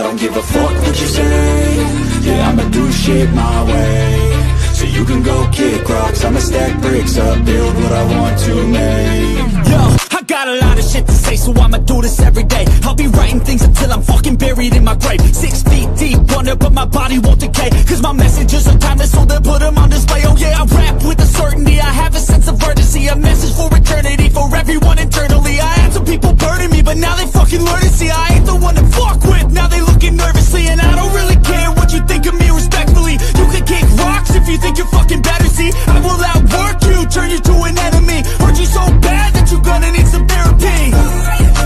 I don't give a fuck what you say. Yeah, I'ma do shit my way. So you can go kick rocks, I'ma stack bricks up, build what I want to make. Yo, I got a lot of shit to say, so I'ma do this every day. I'll be writing things until I'm fucking buried in my grave. 6 feet deep under, but my body won't decay. Cause my messages are timeless, so they'll put them on display. Oh yeah, I rap with a certainty, I have a sense of urgency. A message for eternity, for everyone internally. I had some people burning me, but now they fucking learn to see I ain't the one to fuck with, now they looking nervously. And I don't really care what you think of me respectfully. You can kick rocks if you think you're fucking better, see. I will outwork you, turn you to an enemy. Hurt you so bad that you're gonna need some therapy.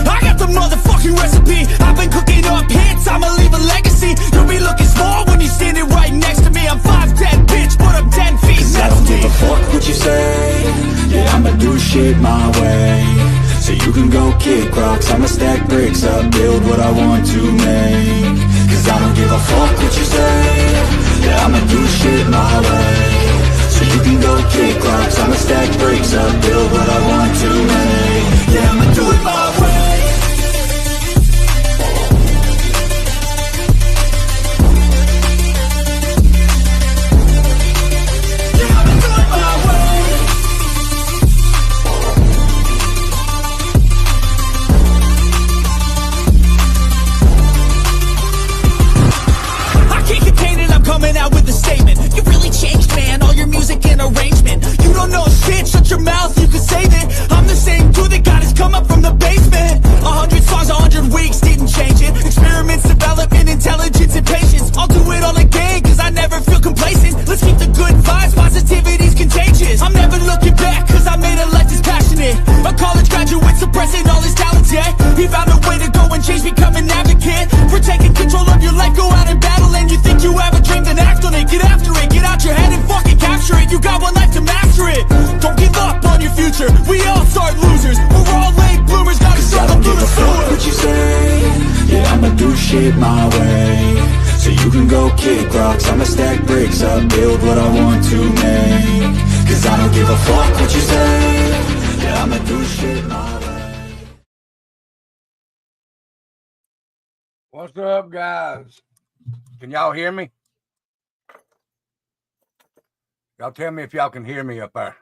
I got the motherfucking recipe. I've been cooking up hits, I'ma leave a legacy. You'll be looking small when you're standing right next to me. I'm 5'10", bitch, but I'm 10 feet next to me. I don't give a fuck what you say. Yeah, I'ma do shit my way. So you can go kick rocks, I'ma stack bricks up, build what I want to make. Cause I don't give a fuck what you say. Yeah, I'ma do shit my way. So you can go kick rocks, I'ma stack bricks up, build what I want to make. Yeah, I'ma do it my way. Coming out with a statement. You really changed, man, all your music and arrangement. You don't know shit, shut your mouth, you can save it. I'm the same dude that got his come up from the basement. 100 songs, 100 weeks, didn't change it. Experiments, development, intelligence, and patience. I'll do it all again, cause I never feel complacent. Let's keep the good vibes, positivity's contagious. I'm never looking back, cause I made a life that's passionate. A college graduate suppressing all his talents, yeah. He found a way to go and change, become an advocate. For taking control of your life, go out and battle. And you think you have a dream, then act on it. Get after it, get out your head and fucking capture it. You got one life to master it. Don't give up on your future, we all start losers. We're all late bloomers, gotta start up through the sewer. I don't give a fuck what you say. Yeah, I'ma do shit my way. So you can go kick rocks, I'ma stack bricks up, build what I want to make. Cause I don't give a fuck what you say. Yeah, I'ma do shit my way. What's up, guys? Can y'all hear me? Y'all tell me if y'all can hear me up there.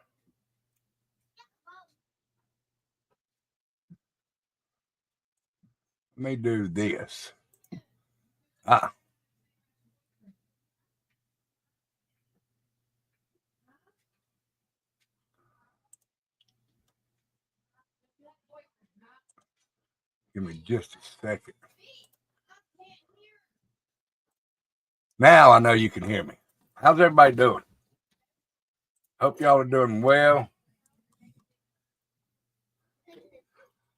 Let me do this. Give me just a second. Now I know you can hear me. How's everybody doing? Hope y'all are doing well.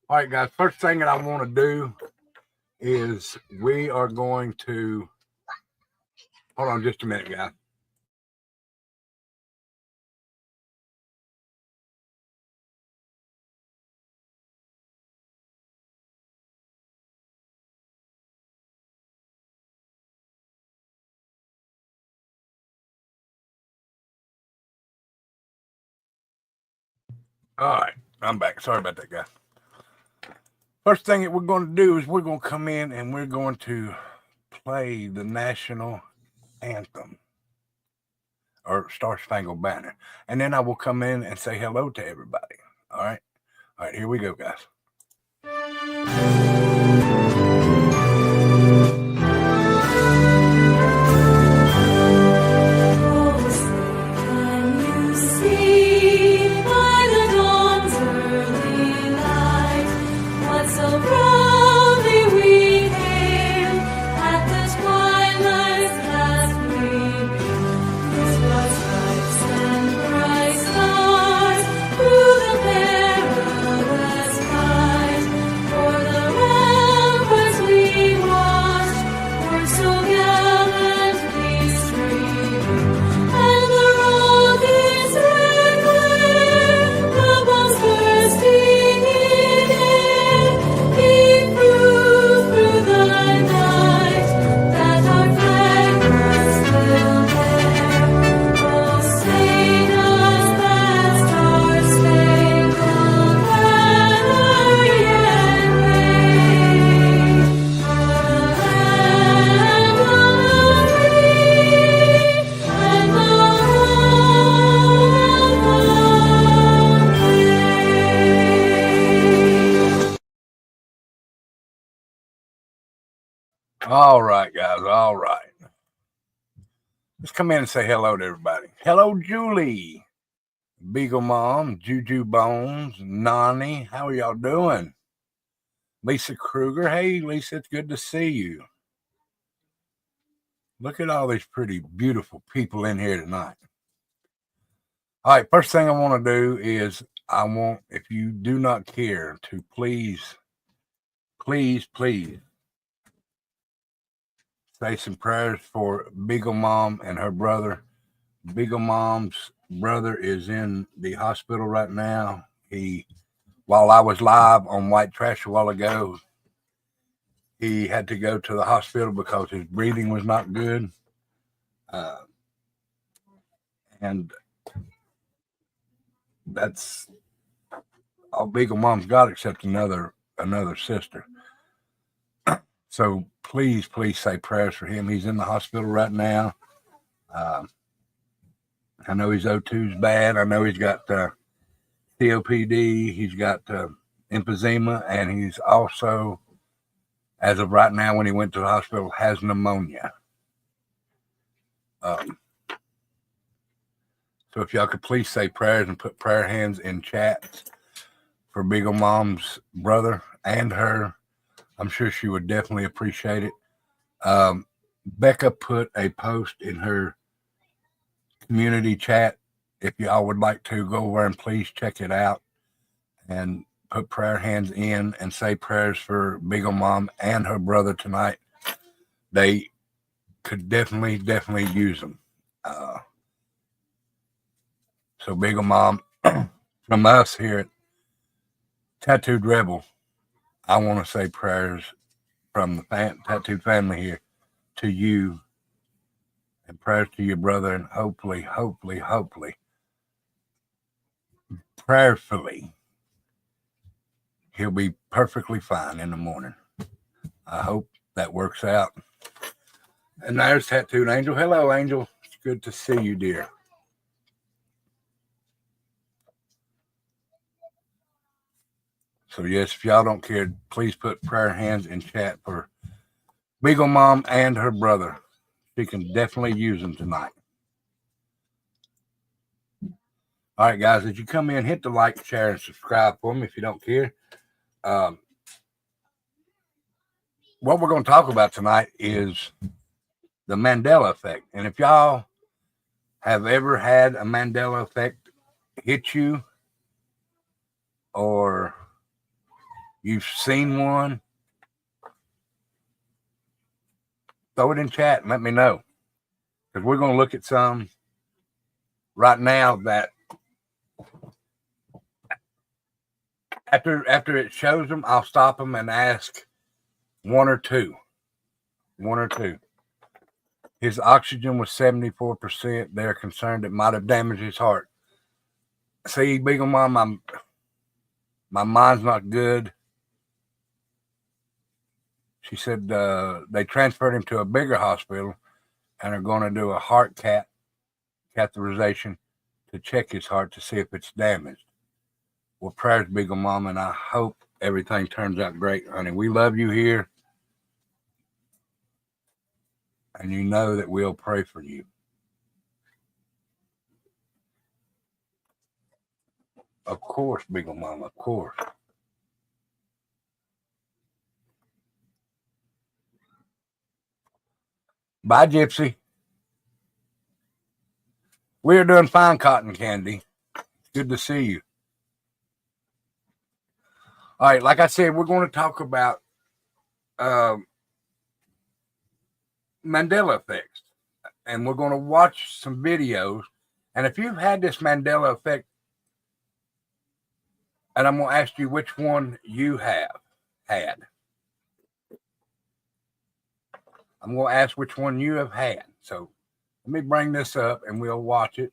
All right, guys, first thing that I want to do is we are going to, hold on just a minute, guys. All right, I'm back. Sorry about that, guys. First thing that we're going to do is we're going to come in and we're going to play the national anthem or Star Spangled Banner. And then I will come in and say hello to everybody. All right. All right, here we go, guys. Through the perilous fight, for the All right, guys. All right. Let's come in and say hello to everybody. Hello, Julie, Beagle Mom, Juju Bones, Nani. How are y'all doing? Lisa Kruger. Hey, Lisa, it's good to see you. Look at all these pretty, beautiful people in here tonight. All right, first thing I want to do is if you do not care, to please say some prayers for Beagle Mom and her brother. Beagle Mom's brother is in the hospital right now. While I was live on White Trash a while ago, he had to go to the hospital because his breathing was not good. And that's all Beagle Mom's got, except another sister. So please say prayers for him. He's in the hospital right now. I know his O2's bad. I know he's got COPD. He's got emphysema, and he's also, as of right now, when he went to the hospital, has pneumonia. So if y'all could please say prayers and put prayer hands in chat for Beagle Mom's brother and her, I'm sure she would definitely appreciate it. Becca put a post in her community chat. If y'all would like to go over and please check it out and put prayer hands in and say prayers for Beagle Mom and her brother tonight. They could definitely use them. So Beagle Mom, from us here at Tattooed Rebel, I want to say prayers from the Tattooed family here to you, and prayers to your brother, and hopefully, prayerfully, he'll be perfectly fine in the morning. I hope that works out. And there's Tattooed Angel. Hello, Angel. It's good to see you, dear. So, yes, if y'all don't care, please put prayer hands in chat for Beagle Mom and her brother. She can definitely use them tonight. All right, guys, as you come in, hit the like, share, and subscribe for me if you don't care. What we're going to talk about tonight is the Mandela effect. And if y'all have ever had a Mandela effect hit you, or you've seen one, throw it in chat and let me know. Because we're going to look at some right now that after it shows them, I'll stop them and ask one or two. His oxygen was 74%. They're concerned it might have damaged his heart. See, Beagle Mom, my mind's not good. She said they transferred him to a bigger hospital and are going to do a heart catheterization to check his heart to see if it's damaged. Well, prayers, Beagle Mom, and I hope everything turns out great, honey. We love you here, and you know that we'll pray for you. Of course, Beagle Mom, of course. Bye, Gypsy. We are doing fine, Cotton Candy. Good to see you. All right, like I said, we're going to talk about Mandela effects, and we're going to watch some videos. And if you've had this Mandela effect, and I'm going to ask you which one you have had. I'm going to ask which one you have had. So let me bring this up and we'll watch it.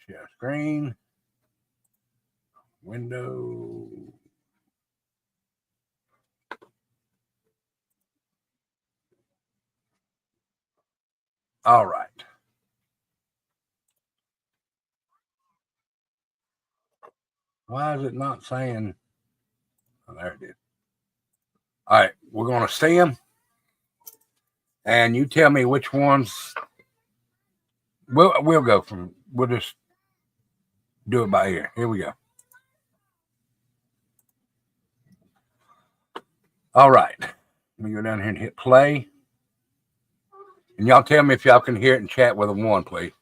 Share screen. Window. All right. Why is it not saying? Oh, there it is. All right, we're going to see them. And you tell me which ones. We'll go from. We'll just do it by ear. Here we go. All right. Let me go down here and hit play. And y'all tell me if y'all can hear it and chat with a one, please.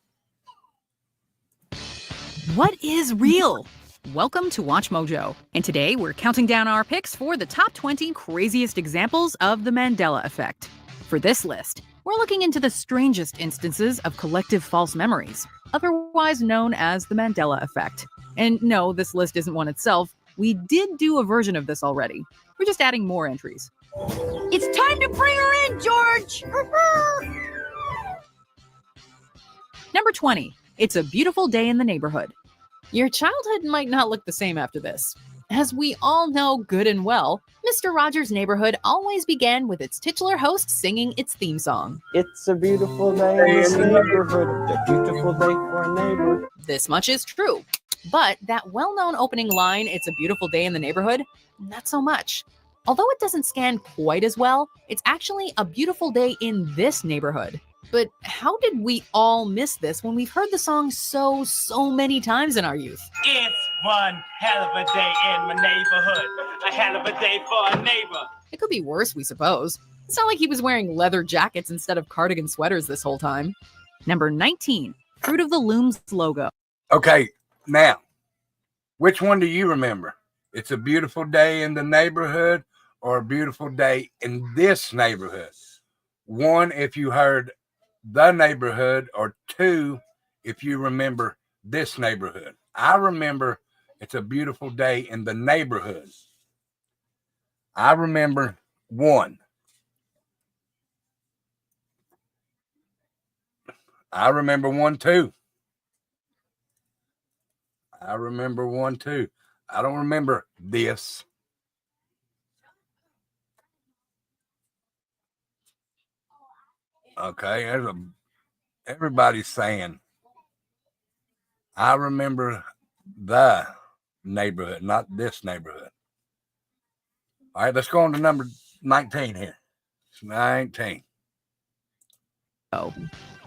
What is real? Welcome to Watch Mojo, and today we're counting down our picks for the top 20 craziest examples of the Mandela effect. For this list, we're looking into the strangest instances of collective false memories, otherwise known as the Mandela effect. And no, this list isn't one itself. We did do a version of this already. We're just adding more entries. It's time to bring her in, George! Number 20. It's a beautiful day in the neighborhood. Your childhood might not look the same after this. As we all know good and well, Mr. Rogers' Neighborhood always began with its titular host singing its theme song. It's a beautiful day in this neighborhood, a beautiful day for a neighbor. This much is true. But that well-known opening line, "It's a beautiful day in the neighborhood," not so much. Although it doesn't scan quite as well, it's actually a beautiful day in this neighborhood. But how did we all miss this when we've heard the song so many times in our youth? It's one hell of a day in my neighborhood. A hell of a day for a neighbor. It could be worse, we suppose. It's not like he was wearing leather jackets instead of cardigan sweaters this whole time. Number 19. Fruit of the Loom's logo. Okay, now, which one do you remember? It's a beautiful day in the neighborhood or a beautiful day in this neighborhood? One, if you heard the neighborhood, or two, if you remember this neighborhood. I remember it's a beautiful day in the neighborhood. I remember one. I remember one too. I remember one too. I don't remember this. Okay, everybody's saying, I remember the neighborhood, not this neighborhood. All right, let's go on to number 19 here. It's 19.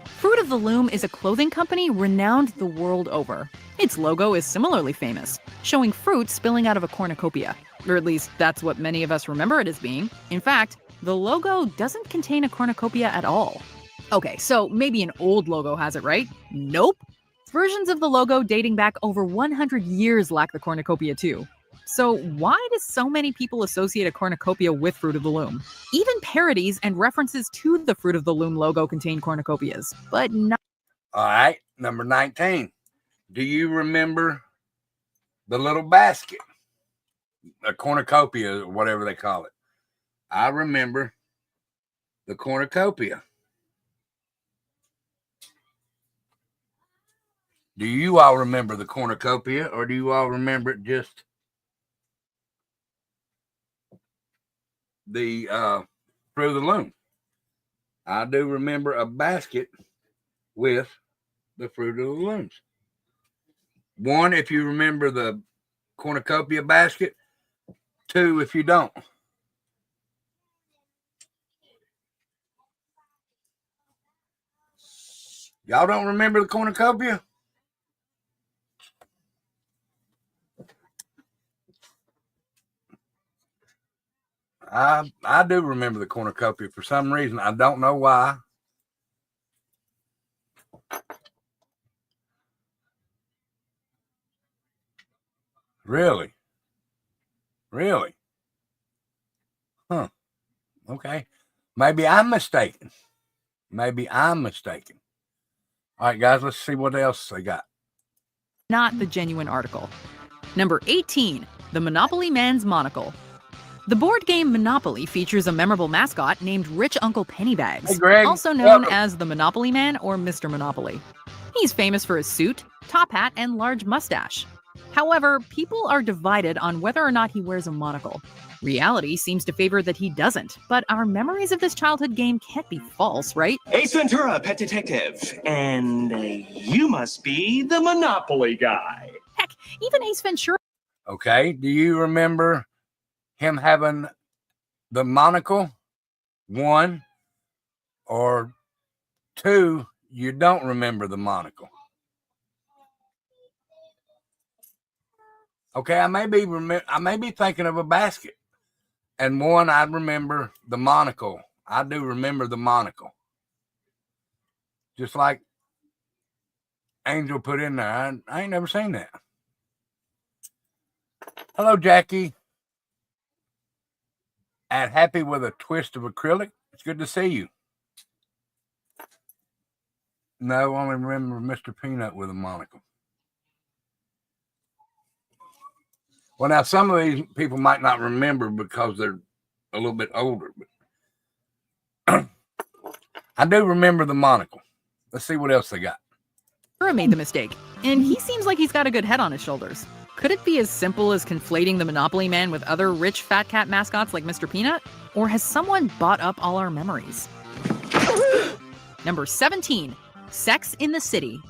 Fruit of the Loom is a clothing company renowned the world over. Its logo is similarly famous, showing fruit spilling out of a cornucopia. Or at least that's what many of us remember it as being. In fact, the logo doesn't contain a cornucopia at all. Okay, so maybe an old logo has it, right? Nope. Versions of the logo dating back over 100 years lack the cornucopia too. So why do so many people associate a cornucopia with Fruit of the Loom? Even parodies and references to the Fruit of the Loom logo contain cornucopias, but not. All right, number 19. Do you remember the little basket? A cornucopia, or whatever they call it. I remember the cornucopia. Do you all remember the cornucopia, or do you all remember it just the Fruit of the Loom? I do remember a basket with the Fruit of the Looms. One, if you remember the cornucopia basket. Two, if you don't. Y'all don't remember the cornucopia? I do remember the cornucopia for some reason. I don't know why. Really? Really? Huh. Okay. Maybe I'm mistaken. Maybe I'm mistaken. All right, guys, let's see what else they got. Not the genuine article. Number 18, the Monopoly Man's Monocle. The board game Monopoly features a memorable mascot named Rich Uncle Pennybags, Hey, Greg. also known as the Monopoly Man or Mr. Monopoly. He's famous for his suit, top hat, and large mustache. However, people are divided on whether or not he wears a monocle. Reality seems to favor that he doesn't, but our memories of this childhood game can't be false, right? Ace Ventura, pet detective. And you must be the Monopoly guy. Heck, even Ace Ventura. Okay. Do you remember him having the monocle, 1, or 2, you don't remember the monocle. Okay, I may be thinking of a basket. And 1, I remember the monocle. I do remember the monocle. Just like Angel put in there. I ain't never seen that. Hello, Jackie. At Happy with a Twist of Acrylic. It's good to see you. No, I only remember Mr. Peanut with a monocle. Well, now some of these people might not remember because they're a little bit older, but I do remember the monocle. Let's see what else they got. Made the mistake, and he seems like he's got a good head on his shoulders. Could it be as simple as conflating the Monopoly Man with other rich fat cat mascots like Mr. Peanut? Or has someone bought up all our memories? Number 17, Sex in the City.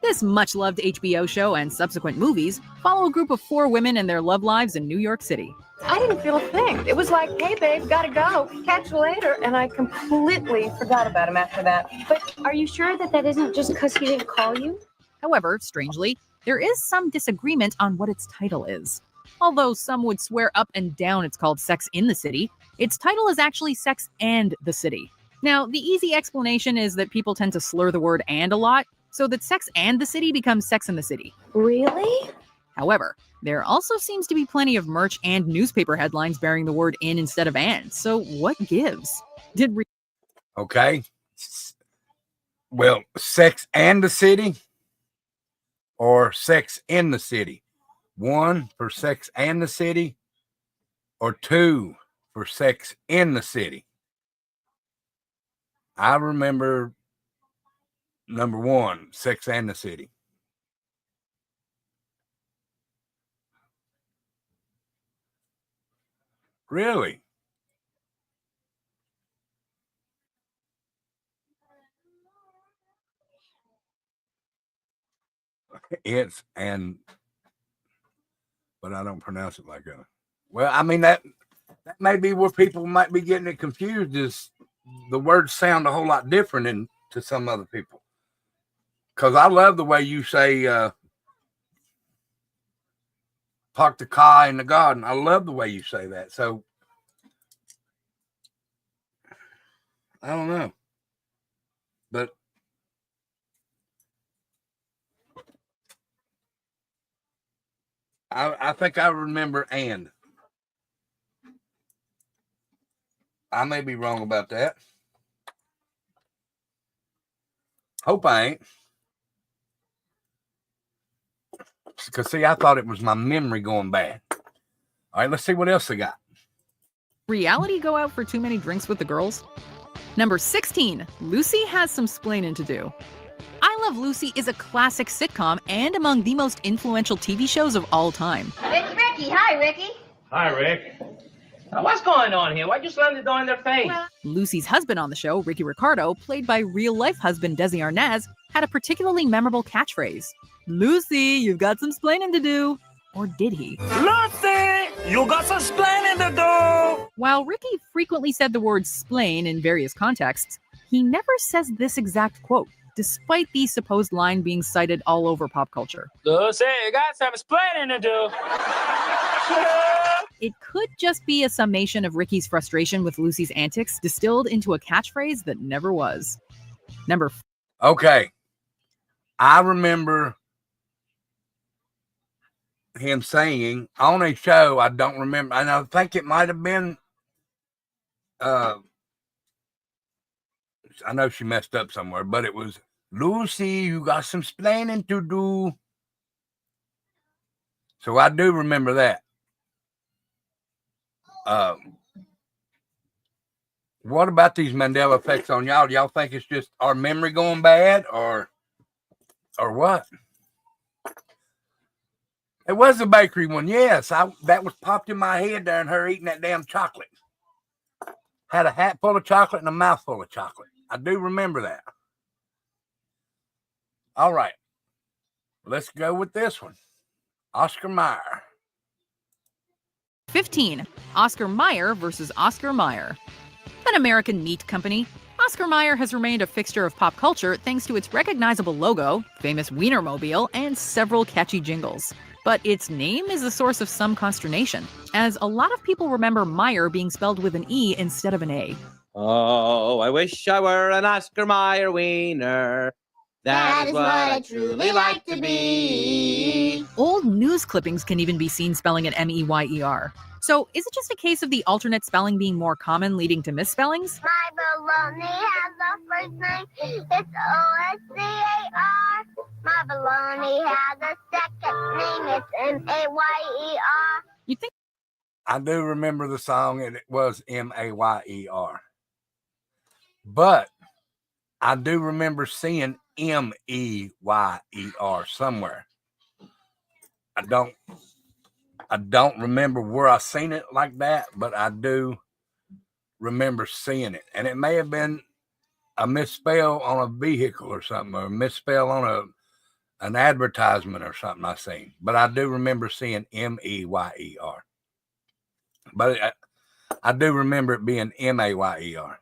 This much-loved HBO show and subsequent movies follow a group of 4 women and their love lives in New York City. I didn't feel a thing. It was like, hey, babe, gotta go. Catch you later. And I completely forgot about him after that. But are you sure that isn't just because he didn't call you? However, strangely, there is some disagreement on what its title is. Although some would swear up and down it's called Sex in the City, its title is actually Sex and the City. Now, the easy explanation is that people tend to slur the word "and" a lot, so that Sex and the City becomes Sex in the City. Really? However, there also seems to be plenty of merch and newspaper headlines bearing the word "in" instead of "and." So what gives? Okay. Well, Sex and the City or Sex in the City? 1 for Sex and the City or 2 for Sex in the City? I remember number 1, Sex and the City. Really? But I don't pronounce it like that. Well, I mean, that may be where people might be getting it confused, is the words sound a whole lot different to some other people. Because I love the way you say park the car in the garden. I love the way you say that. So I don't know. But I think I remember "and." I may be wrong about that. Hope I ain't. Because, see, I thought it was my memory going bad. All right, let's see what else they got. Reality go out for too many drinks with the girls? Number 16, Lucy has some splaining to do. I Love Lucy is a classic sitcom and among the most influential TV shows of all time. It's Ricky. Hi, Ricky. Hi, Rick. What's going on here? Why'd you slam the door in their face? Lucy's husband on the show, Ricky Ricardo, played by real-life husband Desi Arnaz, had a particularly memorable catchphrase. Lucy, you've got some splaining to do. Or did he? Lucy, you got some splaining to do. While Ricky frequently said the word splain in various contexts, he never says this exact quote, despite the supposed line being cited all over pop culture. Lucy, you got some splaining to do. It could just be a summation of Ricky's frustration with Lucy's antics distilled into a catchphrase that never was. Okay. I remember him saying on a show, I don't remember, and I think it might have been, I know she messed up somewhere, but it was, Lucy, you got some splaining to do. So I do remember that. What about these Mandela effects on y'all? Do y'all think it's just our memory going bad or what? It was the bakery one. Yes, that was popped in my head during her eating that damn chocolate. Had a hat full of chocolate and a mouth full of chocolate. I do remember that. All right. Let's go with this one. Oscar Mayer. 15. Oscar Mayer versus Oscar Mayer. An American meat company, Oscar Mayer has remained a fixture of pop culture thanks to its recognizable logo, famous Wienermobile, and several catchy jingles. But its name is a source of some consternation, as a lot of people remember Mayer being spelled with an E instead of an A. Oh, I wish I were an Oscar Mayer wiener. That is what I truly like to be. Old news clippings can even be seen spelling it M-E-Y-E-R. So is it just a case of the alternate spelling being more common, leading to misspellings? My baloney has a first name. It's O-S-C-A-R. My baloney has a second name. It's M-A-Y-E-R. You think? I do remember the song, and it was M-A-Y-E-R. But I do remember seeing M-E-Y-E-R somewhere. I don't remember where I seen it like that, but I do remember seeing it. And it may have been a misspell on a vehicle or something, or a misspell on an advertisement or something I seen. But I do remember seeing M-E-Y-E-R. But I do remember it being M-A-Y-E-R.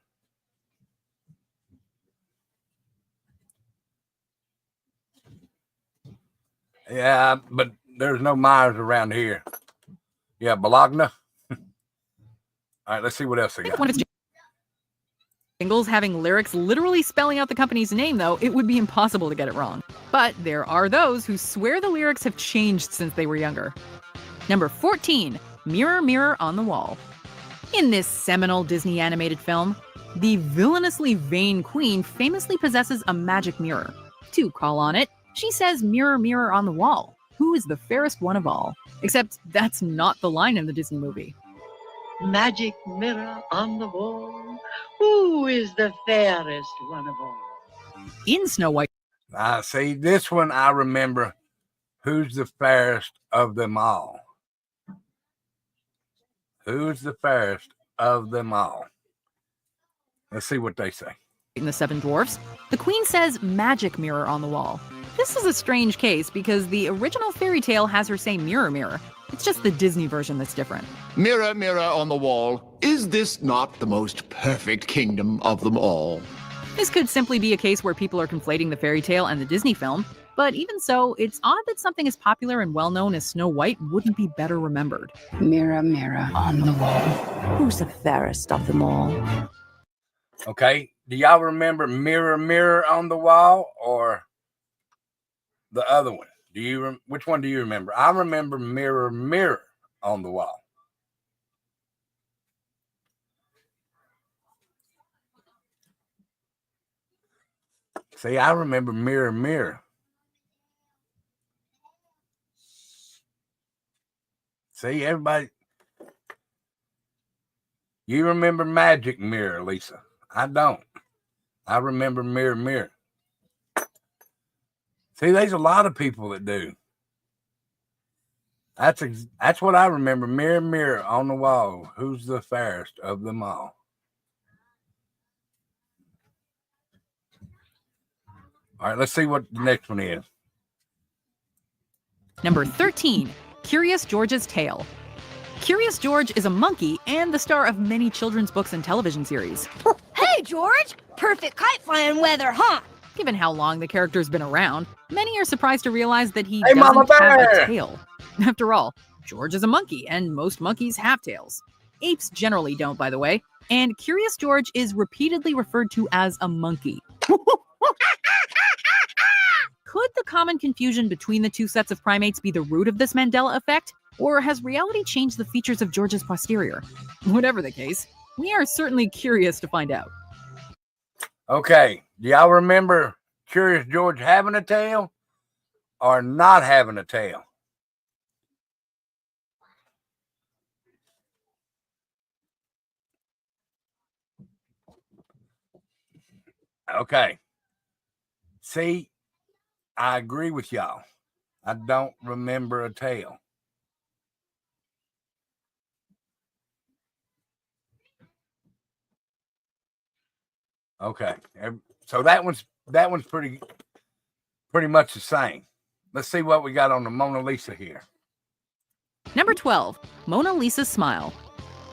Yeah, but there's no Myers around here. Yeah, Bologna. All right, let's see what else they got. When it's jingles having lyrics literally spelling out the company's name, though, it would be impossible to get it wrong. But there are those who swear the lyrics have changed since they were younger. Number 14, Mirror, Mirror on the Wall. In this seminal Disney animated film, the villainously vain queen famously possesses a magic mirror. To call on it, she says, "Mirror, mirror on the wall, who is the fairest one of all?" Except that's not the line in the Disney movie. Magic mirror on the wall, who is the fairest one of all? In Snow White. See, this one I remember. Who's the fairest of them all? Who's the fairest of them all? Let's see what they say. In The Seven Dwarfs, the queen says, "Magic mirror on the wall." This is a strange case because the original fairy tale has her say mirror, mirror. It's just the Disney version that's different. Mirror, mirror on the wall, is this not the most perfect kingdom of them all? This could simply be a case where people are conflating the fairy tale and the Disney film, but even so, it's odd that something as popular and well-known as Snow White wouldn't be better remembered. Mirror, mirror on the wall, who's the fairest of them all? Okay, do y'all remember Mirror, Mirror on the Wall or the other one? Which one do you remember? I remember Mirror, Mirror on the Wall. See, I remember Mirror, Mirror. See, everybody. You remember Magic Mirror, Lisa. I don't. I remember Mirror, Mirror. See, there's a lot of people that do. That's what I remember. Mirror, mirror on the wall, who's the fairest of them all? All right, let's see what the next one is. Number 13, Curious George's Tale. Curious George is a monkey and the star of many children's books and television series. Hey, George! Perfect kite flying weather, huh? Given how long the character's been around, many are surprised to realize that he Hey, Mama doesn't have Bear! a tail. After all, George is a monkey, and most monkeys have tails. Apes generally don't, by the way, and Curious George is repeatedly referred to as a monkey. Could the common confusion between the two sets of primates be the root of this Mandela effect? Or has reality changed the features of George's posterior? Whatever the case, we are certainly curious to find out. Okay, do y'all remember Curious George having a tail or not having a tail? Okay. See, I agree with y'all. I don't remember a tail. Okay. So that one's pretty much the same. Let's see what we got on the Mona Lisa here. Number 12. Mona Lisa's Smile.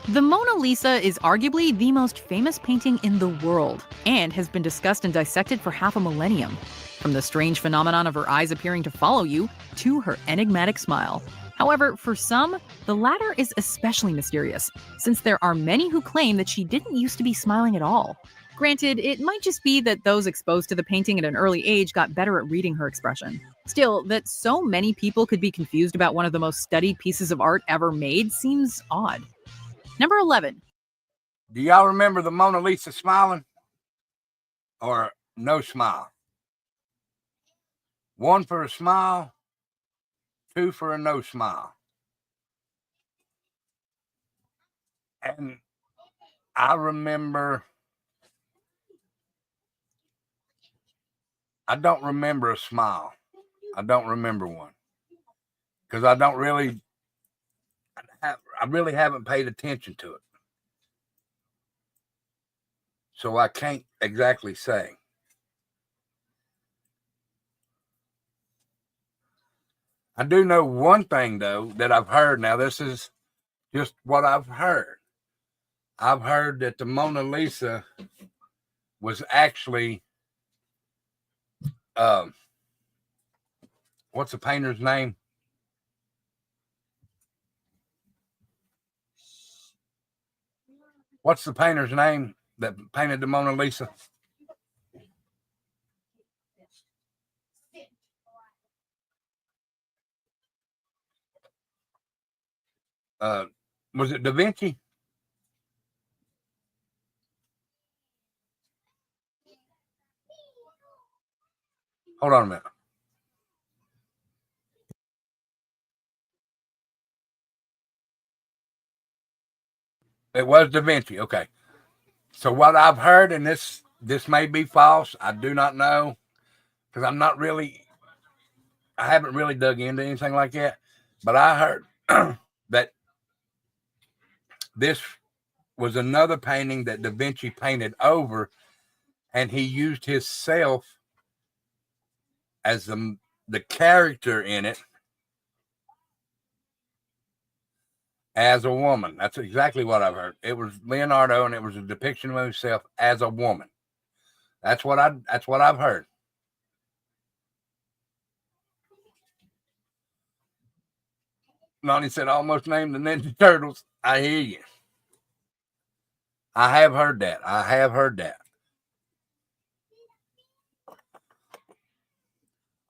The Mona Lisa is arguably the most famous painting in the world and has been discussed and dissected for half a millennium. From the strange phenomenon of her eyes appearing to follow you to her enigmatic smile. However, for some, the latter is especially mysterious, since there are many who claim that she didn't used to be smiling at all. Granted, it might just be that those exposed to the painting at an early age got better at reading her expression. Still, that so many people could be confused about one of the most studied pieces of art ever made seems odd. Number 11. Do y'all remember the Mona Lisa smiling? Or no smile? 1 for a smile, 2 for a no smile. And I remember, I don't remember a smile. I don't remember one. Because I really haven't paid attention to it. So I can't exactly say. I do know one thing, though, that I've heard. Now, this is just what I've heard. I've heard that the Mona Lisa was actually, what's the painter's name? What's the painter's name that painted the Mona Lisa? Was it Da Vinci? Hold on a minute. It was Da Vinci. Okay. So what I've heard, and this may be false, I do not know, because I haven't really dug into anything like that. But I heard that this was another painting that Da Vinci painted over, and he used himself as the character in it as a woman. That's exactly what I've heard. It was Leonardo, and it was a depiction of himself as a woman. That's what I've heard. Lonnie said, almost named the Ninja Turtles. I hear you. I have heard that.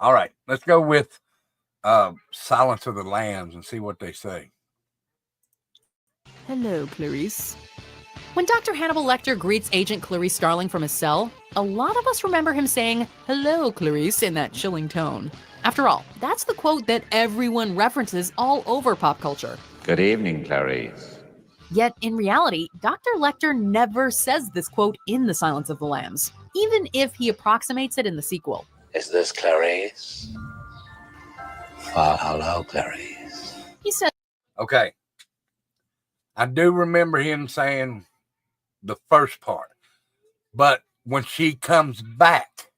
All right, let's go with Silence of the Lambs and see what they say. Hello, Clarice. When Dr. Hannibal Lecter greets Agent Clarice Starling from his cell, a lot of us remember him saying, "Hello, Clarice," in that chilling tone. After all, that's the quote that everyone references all over pop culture. Good evening, Clarice. Yet, in reality, Dr. Lecter never says this quote in The Silence of the Lambs, even if he approximates it in the sequel. Is this Clarice? Well, hello, Clarice. He said, Okay. I do remember him saying the first part. But when she comes back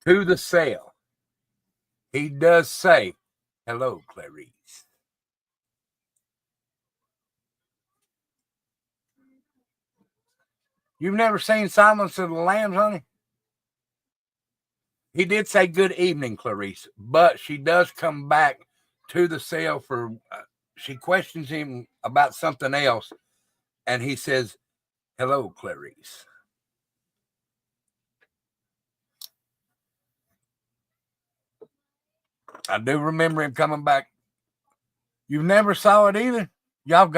to the cell, he does say, "Hello, Clarice." You've never seen Silence of the Lambs, honey? He did say, "Good evening, Clarice," but she does come back to the cell for, she questions him about something else, and he says, "Hello, Clarice." I do remember him coming back. You never saw it either? Y'all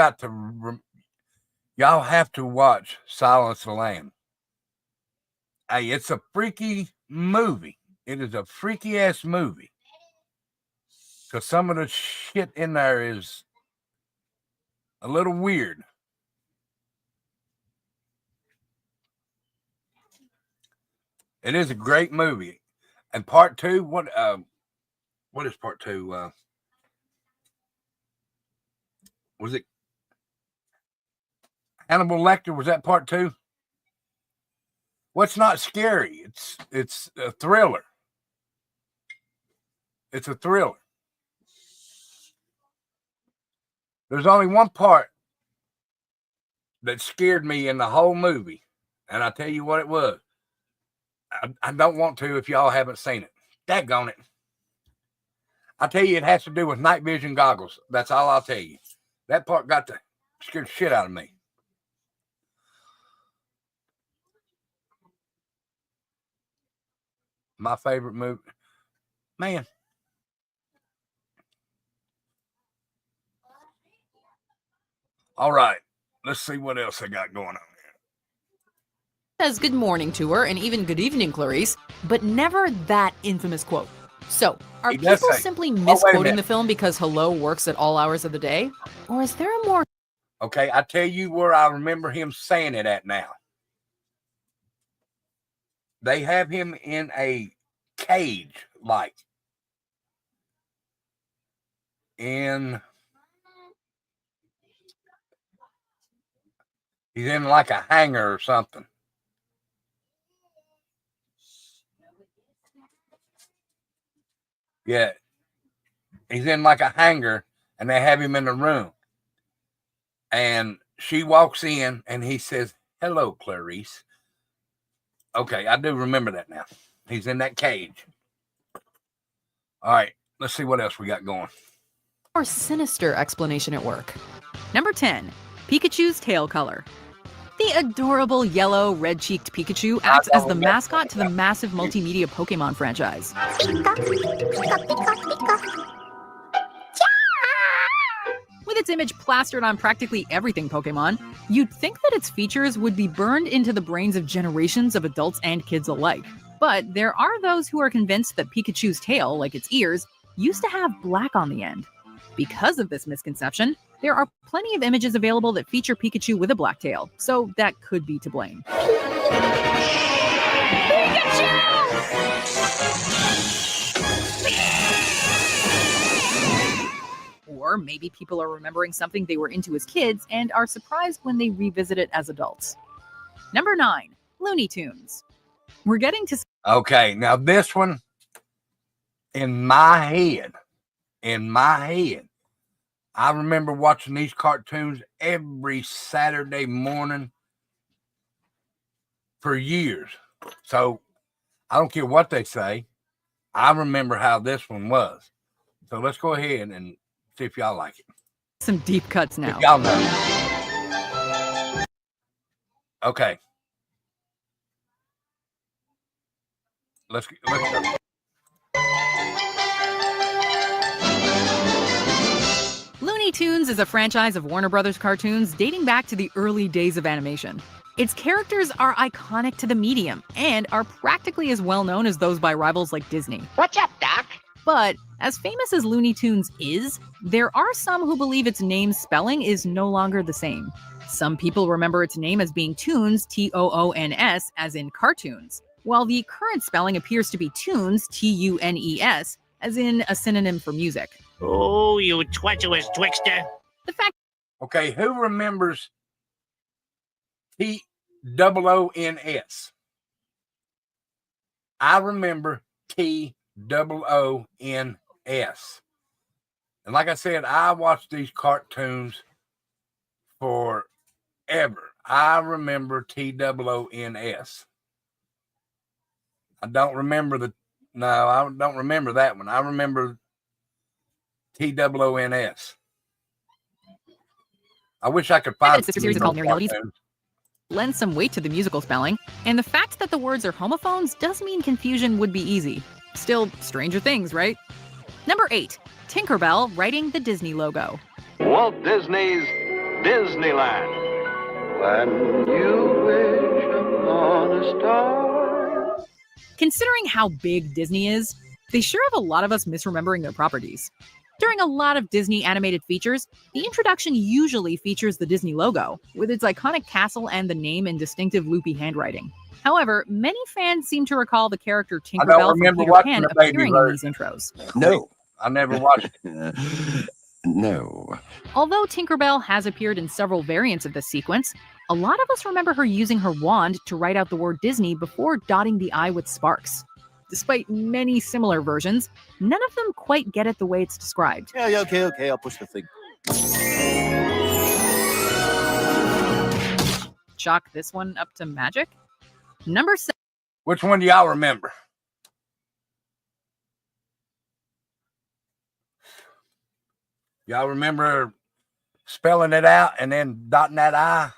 have to watch Silence of the Lambs. Hey, it's a freaky movie. It is a freaky ass movie. Because some of the shit in there is a little weird. It is a great movie. And part 2, what is part 2? Was it Hannibal Lecter? Was that part 2? Well, it's not scary. It's a thriller. It's a thriller. There's only one part that scared me in the whole movie, and I'll tell you what it was. I don't want to if y'all haven't seen it. Daggone it. I'll tell you, it has to do with night vision goggles. That's all I'll tell you. That part got to scare the shit out of me. My favorite movie. Man. All right. Let's see what else I got going on here. Says good morning to her and even good evening, Clarice, but never that infamous quote. So, are people simply misquoting the film because hello works at all hours of the day? Or is there a more... Okay, I tell you where I remember him saying it at now. They have him in a cage, like. He's in like a hangar or something. Yeah. He's in like a hangar and they have him in a room. And she walks in and he says, "Hello, Clarice." Okay, I do remember that now. He's in that cage. All right, let's see what else we got going. More sinister explanation at work. Number 10, Pikachu's tail color. The adorable yellow, red-cheeked Pikachu acts as the mascot to the massive multimedia Pokemon franchise. With its image plastered on practically everything Pokemon, you'd think that its features would be burned into the brains of generations of adults and kids alike. But there are those who are convinced that Pikachu's tail, like its ears, used to have black on the end. Because of this misconception, there are plenty of images available that feature Pikachu with a black tail, so that could be to blame. Or maybe people are remembering something they were into as kids and are surprised when they revisit it as adults. Number 9, Looney Tunes. We're getting to... Okay, now this one, in my head, I remember watching these cartoons every Saturday morning for years. So I don't care what they say. I remember how this one was. So let's go ahead and see if y'all like it. Some deep cuts now. If y'all know. Okay. Let's go. Looney Tunes is a franchise of Warner Brothers cartoons dating back to the early days of animation. Its characters are iconic to the medium and are practically as well known as those by rivals like Disney. What's up, Doc? But as famous as Looney Tunes is, there are some who believe its name's spelling is no longer the same. Some people remember its name as being Toons, Toons, as in cartoons, while the current spelling appears to be Tunes, Tunes, as in a synonym for music. Oh, you treacherous trickster. The fact... Okay, who remembers Toons? I remember Toons. And like I said, I watched these cartoons forever. I remember Toons. I don't remember I don't remember that one. I remember Toons. I wish I could find... This series is called Realities. Lends some weight to the musical spelling, and the fact that the words are homophones does mean confusion would be easy. Still, stranger things, right? Number 8, Tinkerbell writing the Disney logo. Walt Disney's Disneyland. When you wish upon a star. Considering how big Disney is, they sure have a lot of us misremembering their properties. During a lot of Disney animated features, the introduction usually features the Disney logo, with its iconic castle and the name in distinctive loopy handwriting. However, many fans seem to recall the character Tinkerbell from Peter Pan appearing in these intros. No, I never watched it. No. Although Tinkerbell has appeared in several variants of this sequence, a lot of us remember her using her wand to write out the word Disney before dotting the I with sparks. Despite many similar versions, none of them quite get it the way it's described. Yeah, okay, I'll push the thing. Chalk this one up to magic. Number 7. Which one do y'all remember? Y'all remember spelling it out and then dotting that I?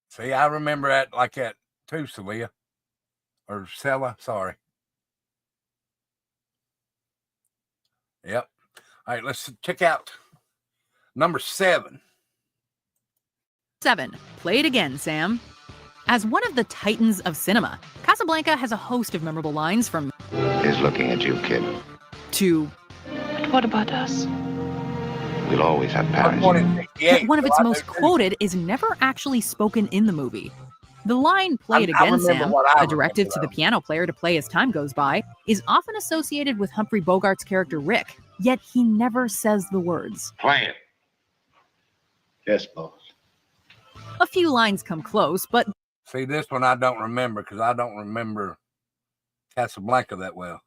See, I remember that like that too, Celia. Or Sella, sorry. Yep. All right, let's check out number 7. 7. Play it again, Sam. As one of the titans of cinema, Casablanca has a host of memorable lines from He's looking at you, kid. to But what about us? We'll always have Paris. but one of its most quoted is never actually spoken in the movie. The line, play it again, Sam, a directive to the piano player to play as time goes by, is often associated with Humphrey Bogart's character Rick, yet he never says the words. Play it. Yes, boss. A few lines come close, but see, this one I don't remember because I don't remember Casablanca that well.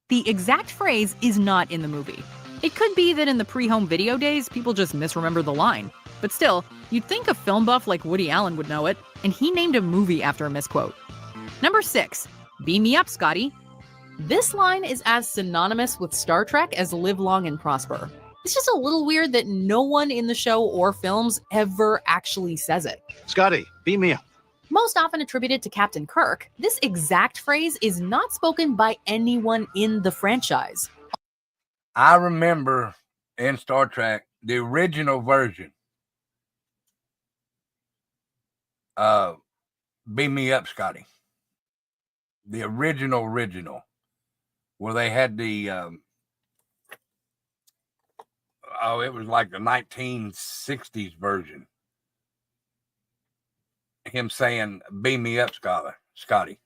The exact phrase is not in the movie. It could be that in the pre-home video days, people just misremember the line. But still, you'd think a film buff like Woody Allen would know it, and he named a movie after a misquote. Number 6, beam me up, Scotty. This line is as synonymous with Star Trek as live long and prosper. It's just a little weird that no one in the show or films ever actually says it. Scotty, beam me up. Most often attributed to Captain Kirk, this exact phrase is not spoken by anyone in the franchise. I remember in Star Trek, the original version, beam me up, Scotty. The original, where they had the, it was like the 1960s version. Him saying, beam me up, Scotty.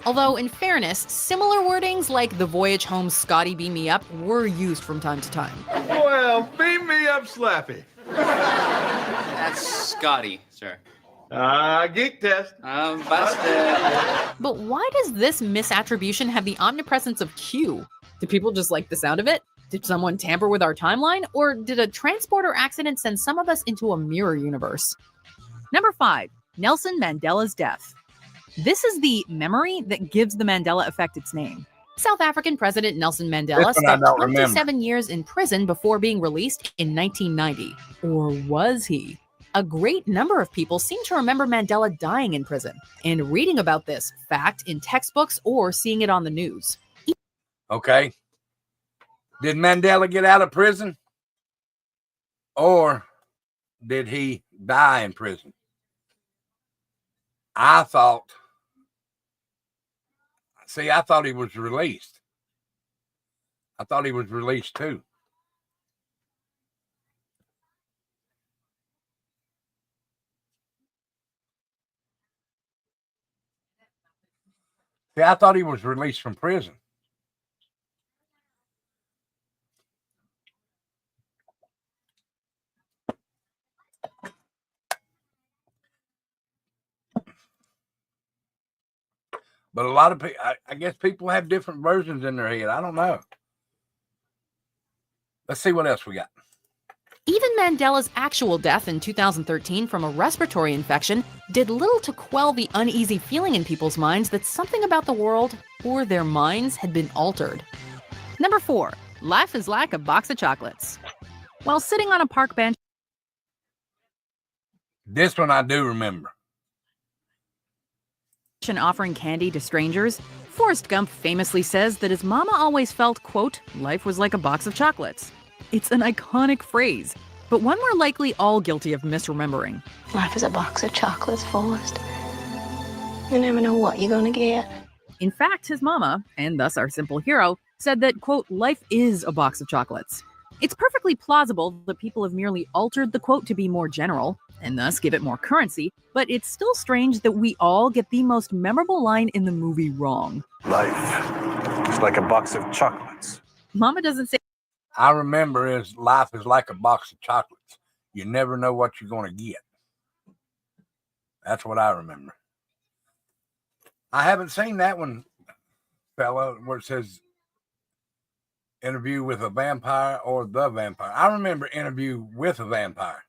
Although, in fairness, similar wordings like the voyage home Scotty beam me up were used from time to time. Well, beam me up, Slappy. That's Scotty, sir. Geek test. Busted. But why does this misattribution have the omnipresence of Q? Do people just like the sound of it? Did someone tamper with our timeline? Or did a transporter accident send some of us into a mirror universe? Number 5, Nelson Mandela's death. This is the memory that gives the Mandela effect its name. South African President Nelson Mandela spent 27 years in prison before being released in 1990. Or was he? A great number of people seem to remember Mandela dying in prison and reading about this fact in textbooks or seeing it on the news. Okay. Did Mandela get out of prison? Or did he die in prison? I thought he was released. I thought he was released too. See, I thought he was released from prison. But a lot of people, I guess people have different versions in their head. I don't know. Let's see what else we got. Even Mandela's actual death in 2013 from a respiratory infection did little to quell the uneasy feeling in people's minds that something about the world or their minds had been altered. Number 4, life is like a box of chocolates. While sitting on a park bench, this one I do remember. And offering candy to strangers, Forrest Gump famously says that his mama always felt, quote, life was like a box of chocolates. It's an iconic phrase, but one we're likely all guilty of misremembering. Life is a box of chocolates, Forrest. You never know what you're gonna get. In fact, his mama, and thus our simple hero, said that, quote, life is a box of chocolates. It's perfectly plausible that people have merely altered the quote to be more general, and thus give it more currency, but it's still strange that we all get the most memorable line in the movie wrong. Life is like a box of chocolates. Mama doesn't say. I remember is life is like a box of chocolates. You never know what you're going to get. That's what I remember. I haven't seen that one, fella, where it says Interview with a Vampire or The Vampire. I remember Interview with a Vampire.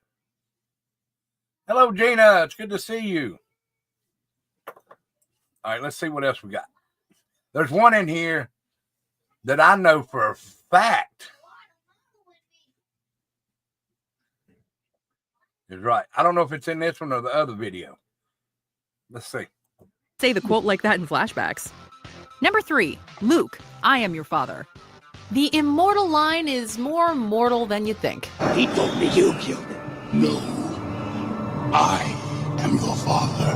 Hello, Gina. It's good to see you. All right, let's see what else we got. There's one in here that I know for a fact is right. I don't know if it's in this one or the other video. Let's see. Say the quote like that in flashbacks. Number 3, Luke, I am your father. The immortal line is more mortal than you think. He told me you killed him. No. I am your father.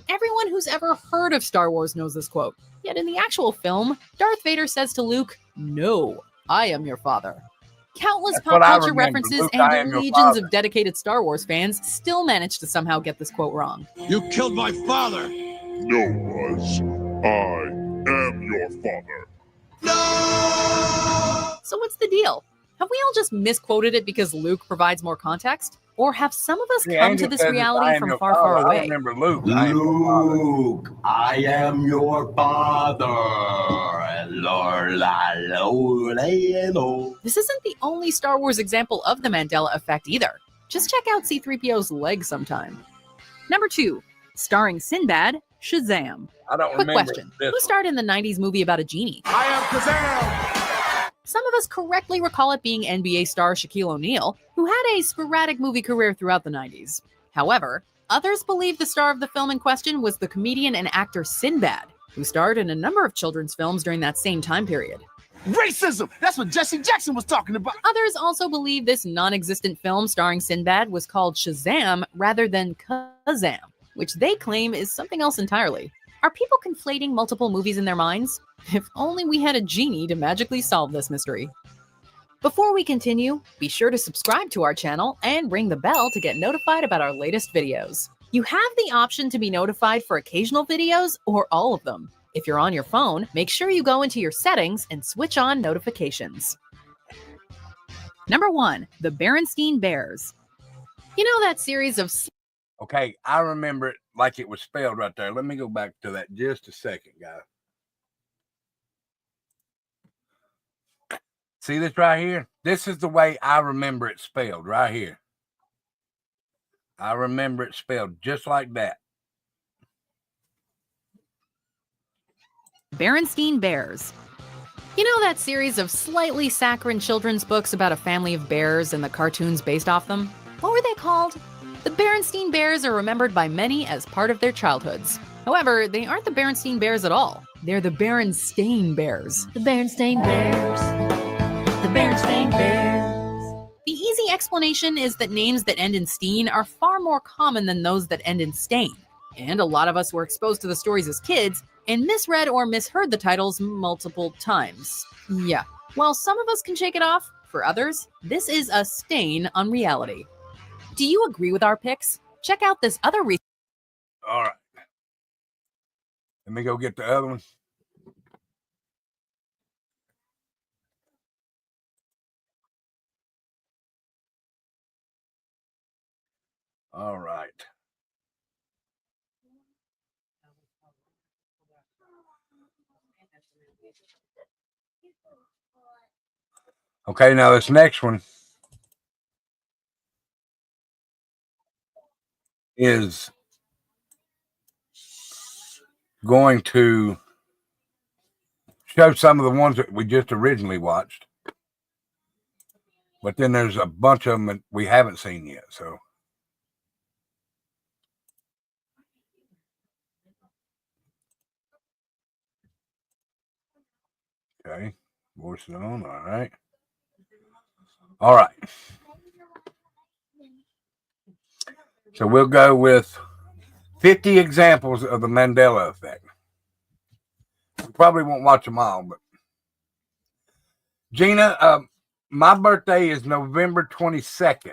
Everyone who's ever heard of Star Wars knows this quote. Yet in the actual film, Darth Vader says to Luke, "No, I am your father." Countless pop culture references Luke, and legions of dedicated Star Wars fans still managed to somehow get this quote wrong. You killed my father. No, Buzz. I am your father. So what's the deal? Have we all just misquoted it because Luke provides more context? Or have some of us come to this reality from far, far away? I remember Luke. Luke, I am your father. This isn't the only Star Wars example of the Mandela effect either. Just check out C-3PO's leg sometime. Number 2, starring Sinbad, Shazam. I don't Quick remember question. this Who starred in the 90s movie about a genie? I am Kazam. Some of us correctly recall it being NBA star Shaquille O'Neal, who had a sporadic movie career throughout the 90s. However, others believe the star of the film in question was the comedian and actor Sinbad, who starred in a number of children's films during that same time period. Racism! That's what Jesse Jackson was talking about. Others also believe this non-existent film starring Sinbad was called Shazam rather than Kazam, which they claim is something else entirely. Are people conflating multiple movies in their minds? If only we had a genie to magically solve this mystery. Before we continue, be sure to subscribe to our channel and ring the bell to get notified about our latest videos. You have the option to be notified for occasional videos or all of them. If you're on your phone, make sure you go into your settings and switch on notifications. Number 1, the Berenstein Bears. You know that series of... Okay, I remember it like it was spelled right there. Let me go back to that just a second, guys. See this right here? This is the way I remember it spelled right here. I remember it spelled just like that. Berenstein Bears. You know that series of slightly saccharine children's books about a family of bears and the cartoons based off them? What were they called? The Berenstein Bears are remembered by many as part of their childhoods. However, they aren't the Berenstein Bears at all. They're the Berenstain Bears. The Berenstain Bears. The Berenstain Bears. The easy explanation is that names that end in Steen are far more common than those that end in Stain. And a lot of us were exposed to the stories as kids and misread or misheard the titles multiple times. Yeah, while some of us can shake it off, for others, this is a stain on reality. Do you agree with our picks? Check out this other All right. Let me go get the other one. All right. Okay, now this next one is going to show some of the ones that we just originally watched. But then there's a bunch of them that we haven't seen yet, so. Okay, voice it on, all right. All right. So we'll go with 50 examples of the Mandela effect. We probably won't watch them all, but Gina, my birthday is November 22nd.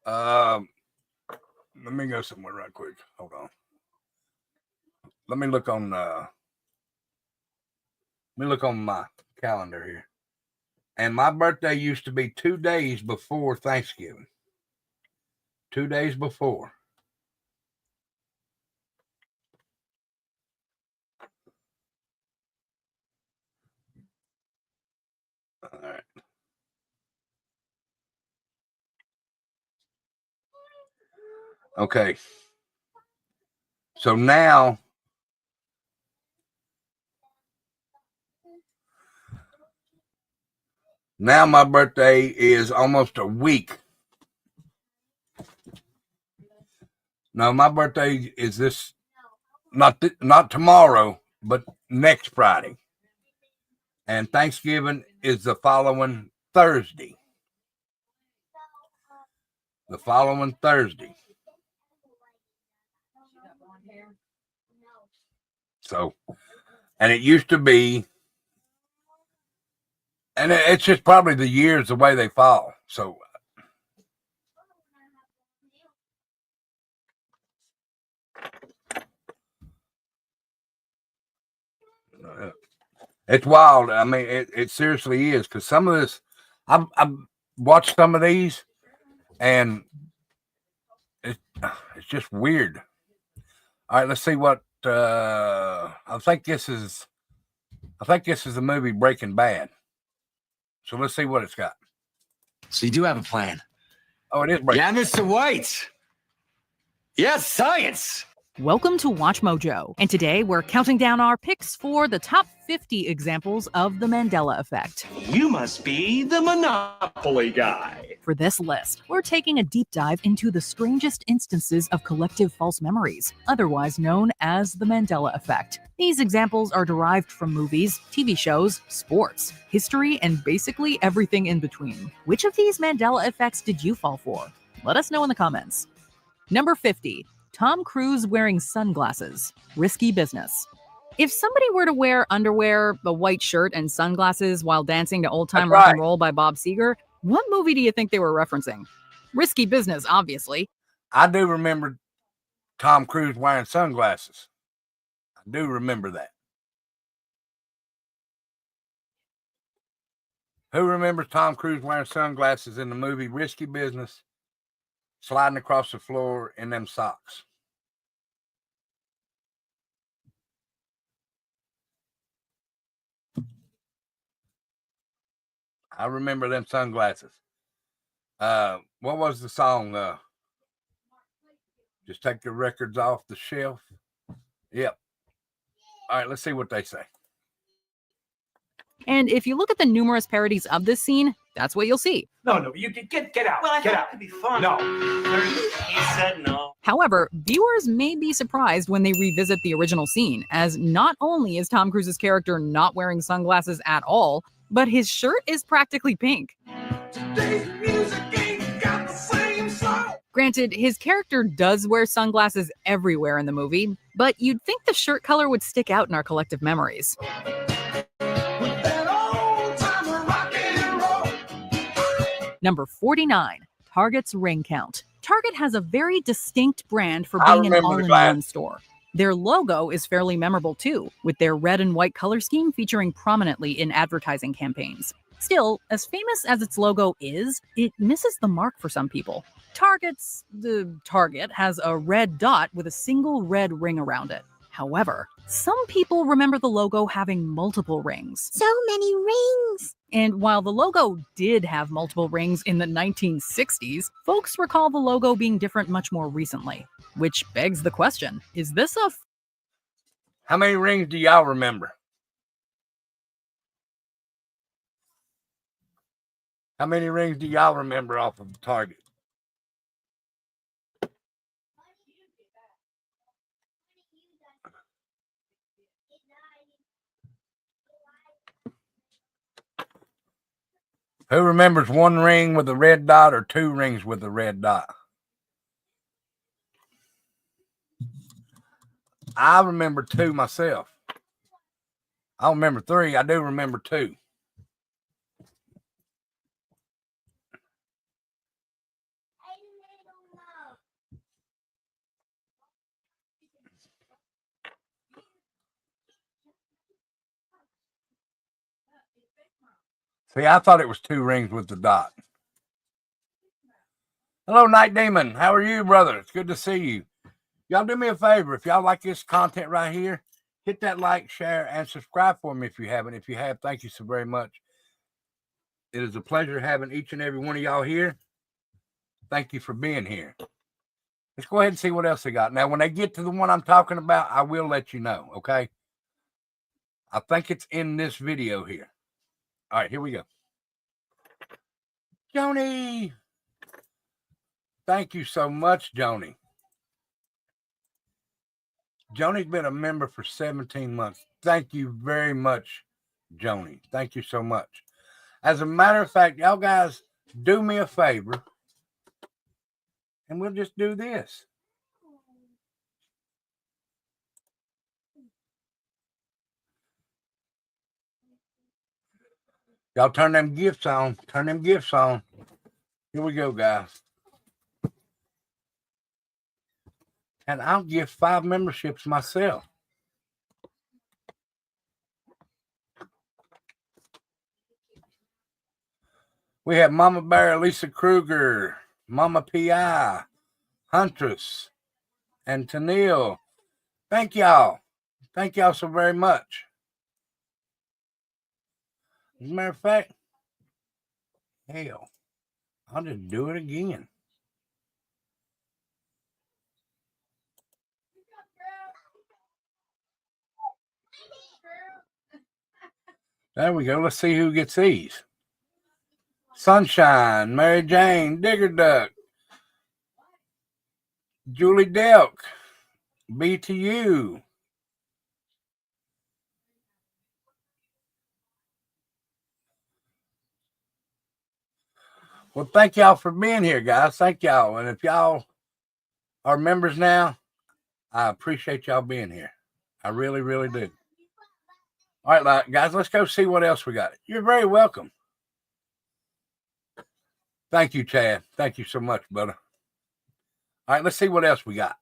Let me go somewhere right quick. Hold on. Let me look on my calendar here. And my birthday used to be 2 days before Thanksgiving. 2 days before. All right. Okay. So now my birthday is almost a week. No, my birthday is this not tomorrow, but next Friday. And Thanksgiving is the following Thursday. The following Thursday. So, and it used to be, and it's just probably the years the way they fall. So, it's wild. I mean, it seriously is, because some of this, I've watched some of these, and it's just weird. All right, let's see what I think this is the movie Breaking Bad. So let's see what it's got. So you do have a plan. Oh, it is Breaking Bad. Yeah, Mr. White. Yes, science. Welcome to Watch Mojo, and today we're counting down our picks for the top 50 examples of the Mandela effect. You must be the Monopoly guy. For this list, we're taking a deep dive into the strangest instances of collective false memories, otherwise known as the Mandela effect. These examples are derived from movies, TV shows, sports, history, and basically everything in between. Which of these Mandela effects did you fall for? Let us know in the comments. Number 50. Tom Cruise wearing sunglasses. Risky business. If somebody were to wear underwear, a white shirt, and sunglasses while dancing to Old Time Rock and Roll by Bob Seger, what movie do you think they were referencing? Risky Business, obviously. I do remember Tom Cruise wearing sunglasses. I do remember that. Who remembers Tom Cruise wearing sunglasses in the movie Risky Business, sliding across the floor in them socks? I remember them sunglasses. What was the song? Just take the records off the shelf. Yep. All right, let's see what they say. And if you look at the numerous parodies of this scene, that's what you'll see. No, you get out. Well, I get thought out. it could be fun. No. He said no. However, viewers may be surprised when they revisit the original scene, as not only is Tom Cruise's character not wearing sunglasses at all, but his shirt is practically pink. Granted, his character does wear sunglasses everywhere in the movie, but you'd think the shirt color would stick out in our collective memories. Number 49, Target's ring count. Target has a very distinct brand for being an all-in-one store. Their logo is fairly memorable too, with their red and white color scheme featuring prominently in advertising campaigns. Still, as famous as its logo is, it misses the mark for some people. Target has a red dot with a single red ring around it. However, some people remember the logo having multiple rings. So many rings! And while the logo did have multiple rings in the 1960s, folks recall the logo being different much more recently. Which begs the question, is this a... How many rings do y'all remember? How many rings do y'all remember off of Target? Who remembers one ring with a red dot or two rings with a red dot? I remember two myself. I don't remember three. I do remember two. See, I thought it was 2 rings with the dot. Hello, Night Demon. How are you, brother? It's good to see you. Y'all do me a favor. If y'all like this content right here, hit that like, share, and subscribe for me if you haven't. If you have, thank you so very much. It is a pleasure having each and every one of y'all here. Thank you for being here. Let's go ahead and see what else they got. Now, when they get to the one I'm talking about, I will let you know, okay? I think it's in this video here. All right, here we go. Joni! Thank you so much, Joni. Joni's been a member for 17 months. Thank you very much, Joni. Thank you so much. As a matter of fact, y'all guys, do me a favor, and we'll just do this. Y'all turn them gifts on. Turn them gifts on. Here we go, guys. And I'll give 5 memberships myself. We have Mama Bear, Lisa Kruger, Mama P.I., Huntress, and Tennille. Thank y'all. Thank y'all so very much. As a matter of fact, hell, I'll just do it again. There we go. Let's see who gets these. Sunshine, Mary Jane, Digger Duck, Julie Delk, BTU. Well, thank y'all for being here, guys. Thank y'all. And if y'all are members now, I appreciate y'all being here. I really, really do. All right, guys, let's go see what else we got. You're very welcome. Thank you, Chad. Thank you so much, brother. All right, let's see what else we got.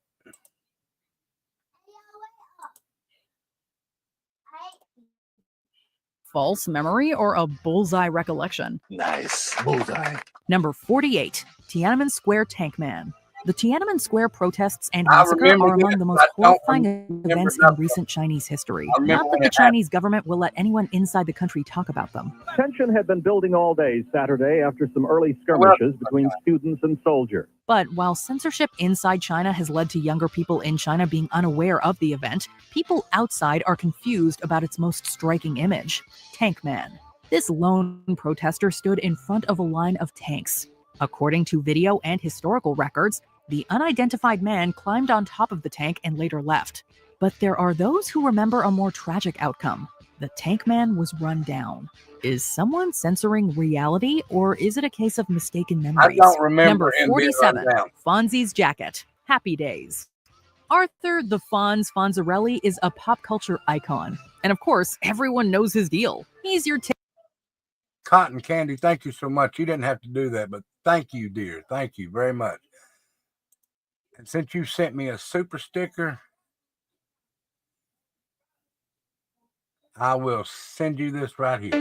False memory or a bullseye recollection? Nice. Bullseye. Number 48, Tiananmen Square Tank Man. The Tiananmen Square protests and massacre are among the most horrifying events in recent Chinese history. Not that the Chinese government will let anyone inside the country talk about them. Tension had been building all day Saturday after some early skirmishes between students and soldiers. But while censorship inside China has led to younger people in China being unaware of the event, people outside are confused about its most striking image, Tank Man. This lone protester stood in front of a line of tanks. According to video and historical records, the unidentified man climbed on top of the tank and later left. But there are those who remember a more tragic outcome. The tank man was run down. Is someone censoring reality, or is it a case of mistaken memories? I don't remember. Number 47, Fonzie's Jacket, Happy Days. Arthur the Fonz Fonzarelli is a pop culture icon. And of course, everyone knows his deal. He's your Cotton Candy, thank you so much. You didn't have to do that, but thank you, dear. Thank you very much. And since you sent me a super sticker, I will send you this right here.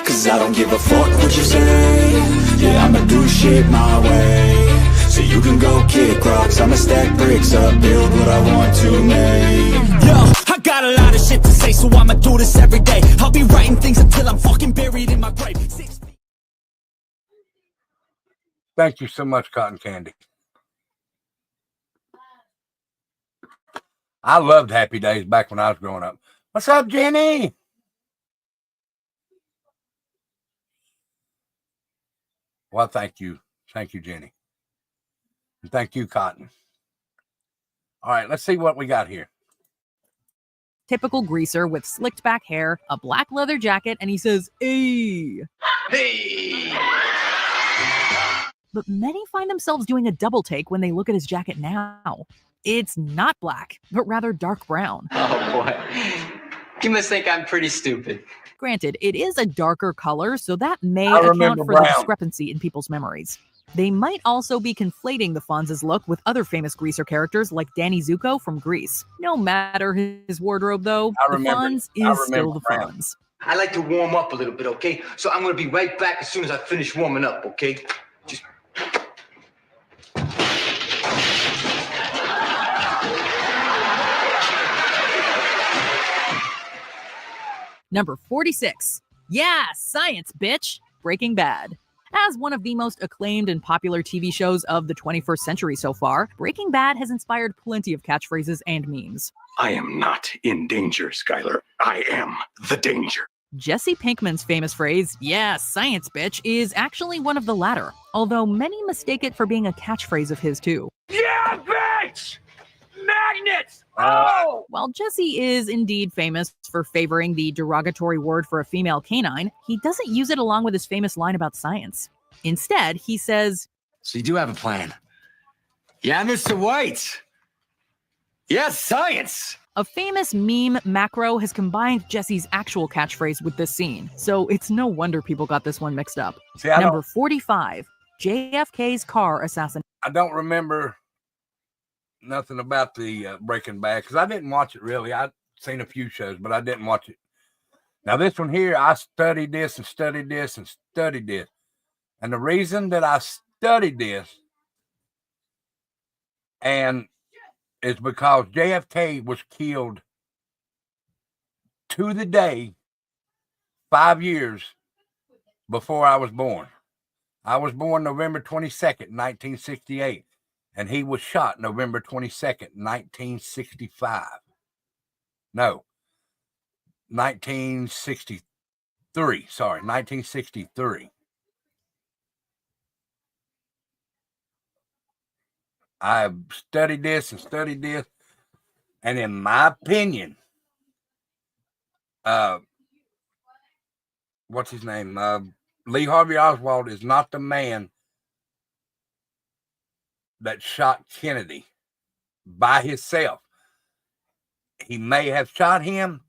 Cause I don't give a fuck what you say. Yeah, I'ma do shit my way. So you can go kick rocks, I'ma stack bricks up, build what I want to make. Yo, I got a lot of shit to say, so I'ma do this every day. I'll be writing things until I'm fucking buried in my grave. Thank you so much, Cotton Candy. I loved Happy Days back when I was growing up. What's up, Jenny? Well, thank you. Thank you, Jenny. And thank you, Cotton. All right, let's see what we got here. typical greaser with slicked back hair, a black leather jacket, and he says, "Hey." Hey! But many find themselves doing a double take when they look at his jacket now. It's not black, but rather dark brown. Oh boy. You must think I'm pretty stupid. Granted, it is a darker color, so that may account for the discrepancy in people's memories. They might also be conflating the Fonz's look with other famous greaser characters like Danny Zuko from Grease. No matter his wardrobe, though, the Fonz is still the Fonz. I like to warm up a little bit, okay? So I'm gonna be right back as soon as I finish warming up, okay? Just... Number 46. Yeah, science, bitch! Breaking Bad. As one of the most acclaimed and popular TV shows of the 21st century so far, Breaking Bad has inspired plenty of catchphrases and memes. I am not in danger, Skylar. I am the danger. Jesse Pinkman's famous phrase, yeah, science, bitch, is actually one of the latter, although many mistake it for being a catchphrase of his too. Yeah, bitch! Magnets! Oh! While Jesse is indeed famous for favoring the derogatory word for a female canine, he doesn't use it along with his famous line about science. Instead, he says, So you do have a plan? Yeah, Mr. White. Yes, science. A famous meme macro has combined Jesse's actual catchphrase with this scene, so it's no wonder people got this one mixed up. Number 45, JFK's car assassination. I don't remember nothing about the Breaking Bad because I didn't watch it really. I've seen a few shows, but I didn't watch it. Now this one here, I studied this and studied this and studied this. And the reason that I studied this and is because JFK was killed to the day 5 years before I was born. I was born November 22nd, 1968. And he was shot November 22nd, 1965. No, 1963. Sorry, 1963. I've studied this and studied this. And in my opinion, what's his name? Lee Harvey Oswald is not the man that shot Kennedy by himself. He may have shot him,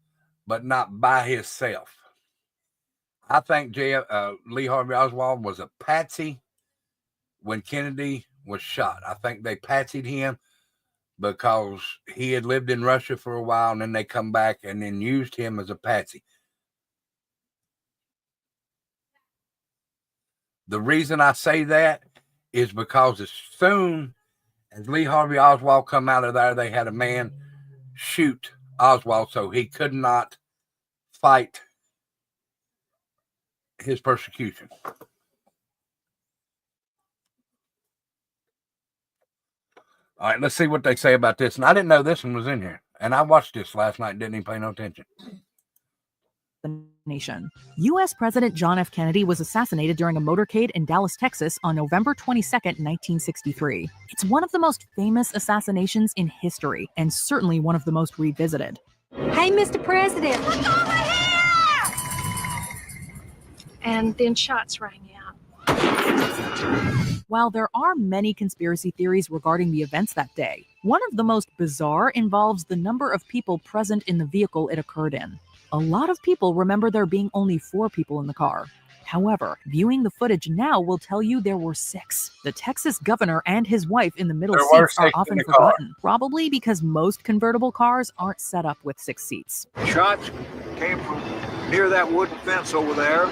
but not by himself. I think Lee Harvey Oswald was a patsy when Kennedy was shot. I think they patsied him because he had lived in Russia for a while, and then they come back and then used him as a patsy. The reason I say that is because as soon as Lee Harvey Oswald come out of there, they had a man shoot Oswald so he could not fight his persecution. All right, let's see what they say about this. And I didn't know this one was in here. And I watched this last night and didn't even pay no attention. Nation. U.S. President John F. Kennedy was assassinated during a motorcade in Dallas, Texas on November 22nd, 1963. It's one of the most famous assassinations in history and certainly one of the most revisited. Hey, Mr. President. Look over here! And then shots rang out. While there are many conspiracy theories regarding the events that day, one of the most bizarre involves the number of people present in the vehicle it occurred in. A lot of people remember there being only 4 people in the car. However, viewing the footage now will tell you there were 6. The Texas governor and his wife in the middle seats are often forgotten, probably because most convertible cars aren't set up with 6 seats. Shots came from near that wooden fence over there,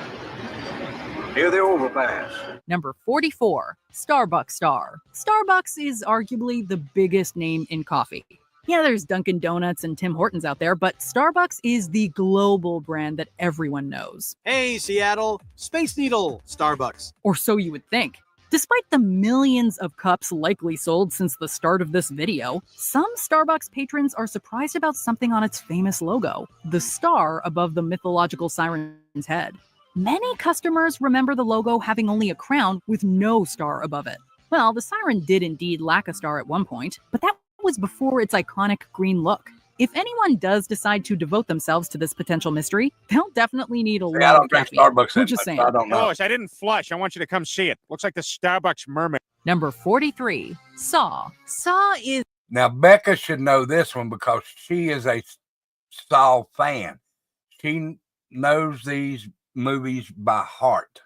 near the overpass. Number 44, Starbucks star. Starbucks is arguably the biggest name in coffee. Yeah, there's Dunkin' Donuts and Tim Hortons out there, but Starbucks is the global brand that everyone knows. Hey, Seattle, Space Needle, Starbucks. Or so you would think. Despite the millions of cups likely sold since the start of this video, some Starbucks patrons are surprised about something on its famous logo, the star above the mythological siren's head. Many customers remember the logo having only a crown with no star above it. Well, the siren did indeed lack a star at one point, but that was before its iconic green look. If anyone does decide to devote themselves to this potential mystery, they'll definitely need a lot of caffeine. Starbucks. I'm just saying. I don't know. Lois, I didn't flush. I want you to come see it. Looks like the Starbucks mermaid. Number 43, Saw. Saw is... Now, Becca should know this one because she is a Saw fan. She knows these movies by heart.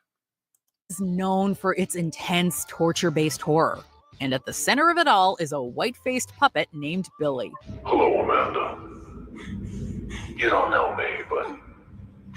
Is known for its intense torture-based horror. And at the center of it all is a white-faced puppet named Billy. Hello, Amanda. You don't know me, but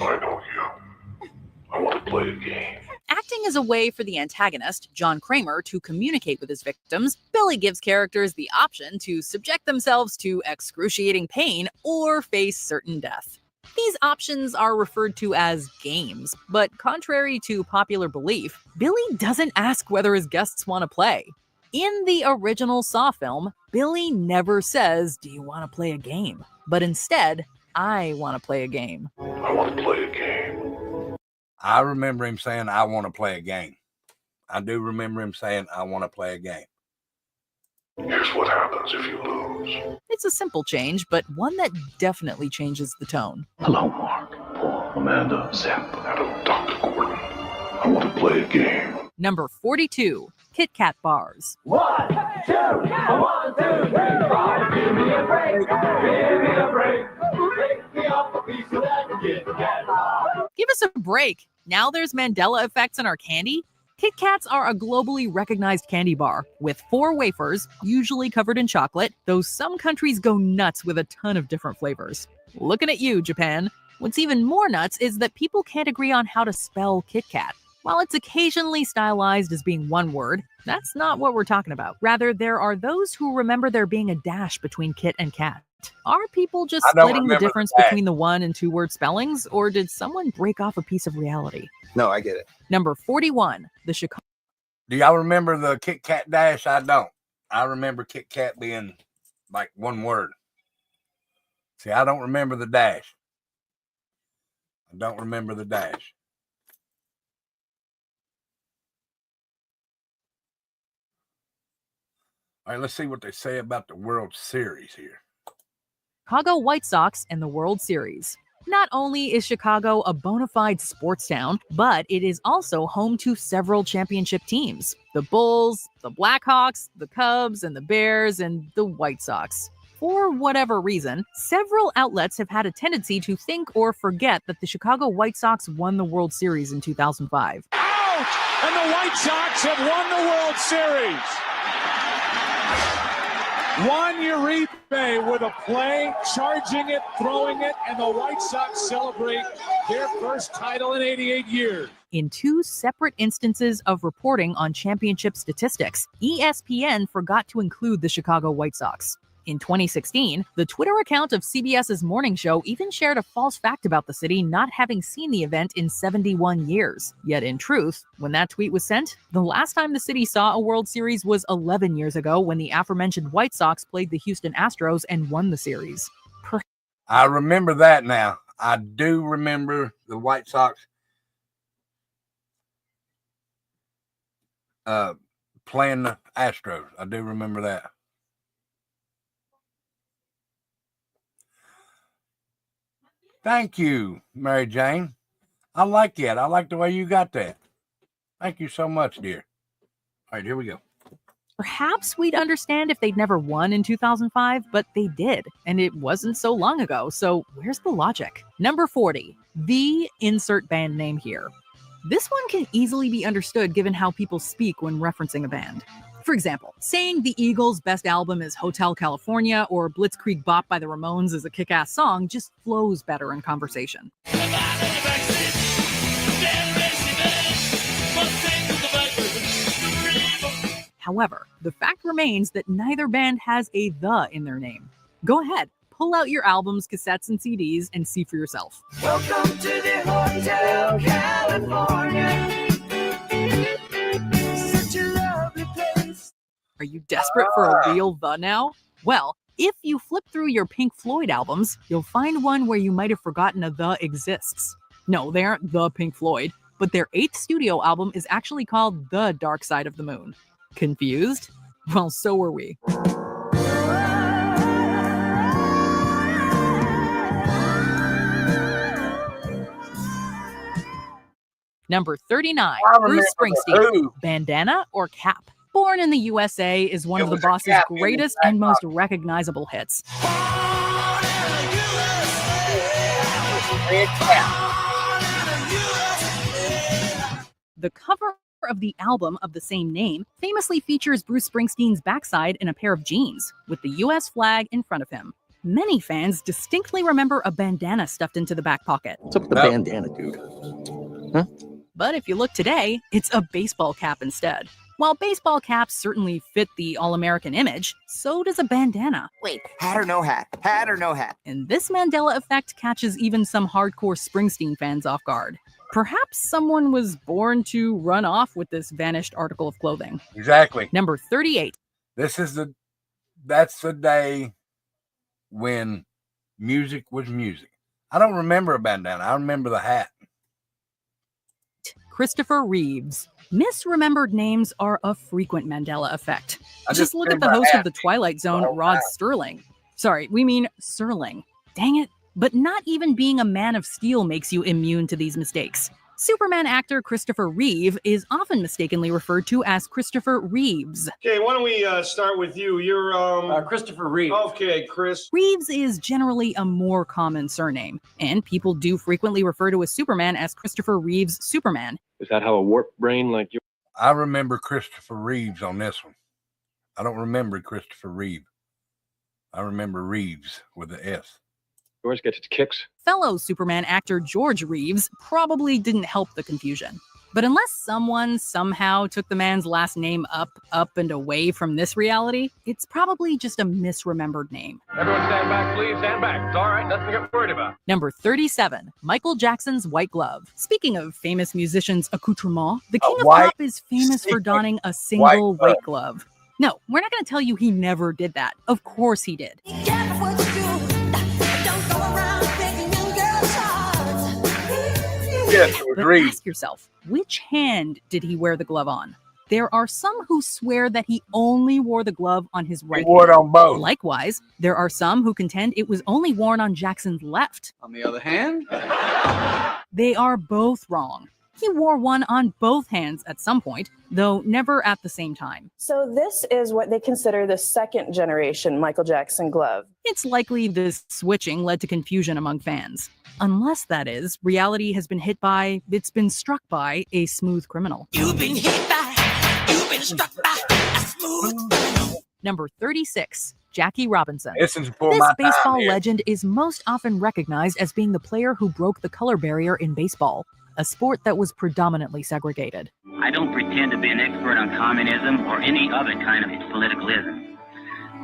I know you. I want to play a game. Acting as a way for the antagonist, John Kramer, to communicate with his victims, Billy gives characters the option to subject themselves to excruciating pain or face certain death. These options are referred to as games, but contrary to popular belief, Billy doesn't ask whether his guests want to play. In the original Saw film, Billy never says, "Do you want to play a game?" But instead, "I want to play a game." I want to play a game. I remember him saying, "I want to play a game." I do remember him saying, "I want to play a game." Here's what happens if you lose. It's a simple change, but one that definitely changes the tone. Hello, Mark, Paul, Amanda, Zap. Hello, Dr. Gordon. I want to play a game. Number 42, Kit Kat bars. 1, 2, 1, 2, 3, 4. Give me a break. Give me a break. Pick me up a piece of that Kit Kat bar. Give us a break. Now there's Mandela effects in our candy? Kit Kats are a globally recognized candy bar with 4 wafers, usually covered in chocolate, though some countries go nuts with a ton of different flavors. Looking at you, Japan. What's even more nuts is that people can't agree on how to spell Kit Kat. While it's occasionally stylized as being one word, that's not what we're talking about. Rather, there are those who remember there being a dash between Kit and Kat. Are people just splitting the difference between the 1 and 2 word spellings, or did someone break off a piece of reality? No, I get it. Number 41, the Chicago. Do y'all remember the Kit Kat dash? I don't. I remember Kit Kat being like one word. See, I don't remember the dash. I don't remember the dash. All right, let's see what they say about the World Series here. Chicago White Sox and the World Series. Not only is Chicago a bona fide sports town, but it is also home to several championship teams. The Bulls, the Blackhawks, the Cubs, and the Bears, and the White Sox. For whatever reason, several outlets have had a tendency to think or forget that the Chicago White Sox won the World Series in 2005. Out! And the White Sox have won the World Series. Juan Uribe with a play, charging it, throwing it, and the White Sox celebrate their first title in 88 years. In 2 separate instances of reporting on championship statistics, ESPN forgot to include the Chicago White Sox. In 2016, the Twitter account of CBS's morning show even shared a false fact about the city not having seen the event in 71 years. Yet in truth, when that tweet was sent, the last time the city saw a World Series was 11 years ago when the aforementioned White Sox played the Houston Astros and won the series. I remember that now. I do remember the White Sox playing the Astros. I do remember that. Thank you, Mary Jane. I like that. I like the way you got that. Thank you so much, dear. All right, here we go. Perhaps we'd understand if they'd never won in 2005, but they did, and it wasn't so long ago, so where's the logic? Number 40, the insert band name here. This one can easily be understood given how people speak when referencing a band. For example, saying the Eagles' best album is Hotel California or Blitzkrieg Bop by the Ramones is a kick-ass song just flows better in conversation. However, the fact remains that neither band has a "the" in their name. Go ahead, pull out your albums, cassettes, and CDs and see for yourself. Welcome to the Hotel California. Such a lovely place. Are you desperate for a real "the" now? Well, if you flip through your Pink Floyd albums, you'll find one where you might have forgotten a "the" exists. No, they aren't the Pink Floyd, but their 8th studio album is actually called The Dark Side of the Moon. Confused? Well, so were we. Number 39, Bruce Springsteen. Bandana or cap? Born in the USA is one of the boss's greatest and most recognizable hits. The cover of the album of the same name famously features Bruce Springsteen's backside in a pair of jeans, with the US flag in front of him. Many fans distinctly remember a bandana stuffed into the back pocket. What's up with the bandana, dude? Huh? But if you look today, it's a baseball cap instead. While baseball caps certainly fit the all-American image, so does a bandana. Wait, hat or no hat? Hat or no hat? And this Mandela effect catches even some hardcore Springsteen fans off guard. Perhaps someone was born to run off with this vanished article of clothing. Exactly. Number 38. That's the day when music was music. I don't remember a bandana. I remember the hat. Christopher Reeves. Misremembered names are a frequent Mandela effect. Just look at the host of The Twilight Zone, Rod Serling. Sorry, we mean Serling. Dang it. But not even being a Man of Steel makes you immune to these mistakes. Superman actor Christopher Reeve is often mistakenly referred to as Christopher Reeves. Okay, why don't we start with you? You're, Christopher Reeve. Okay, Chris. Reeves is generally a more common surname, and people do frequently refer to a Superman as Christopher Reeves Superman. Is that how a warped brain like you? I remember Christopher Reeves on this one. I don't remember Christopher Reeve. I remember Reeves with the S. Yours gets its kicks. Fellow Superman actor George Reeves probably didn't help the confusion. But unless someone somehow took the man's last name up, and away from this reality, it's probably just a misremembered name. Everyone stand back, please. Stand back. It's all right. Nothing to get worried about. Number 37, Michael Jackson's White Glove. Speaking of famous musicians' accoutrement, the king of pop is famous for donning a single white glove. No, we're not going to tell you he never did that. Of course he did. Yes, but ask yourself, which hand did he wear the glove on? There are some who swear that he only wore the glove on his right hand. He wore it on both. Likewise, there are some who contend it was only worn on Jackson's left. On the other hand, they are both wrong. He wore one on both hands at some point, though never at the same time. So this is what they consider the second generation Michael Jackson glove. It's likely this switching led to confusion among fans. Unless, that is, reality has been it's been struck by a smooth criminal. You've been struck by a smooth criminal. Number 36, Jackie Robinson. This baseball legend is most often recognized as being the player who broke the color barrier in baseball, a sport that was predominantly segregated. I don't pretend to be an expert on communism or any other kind of politicalism,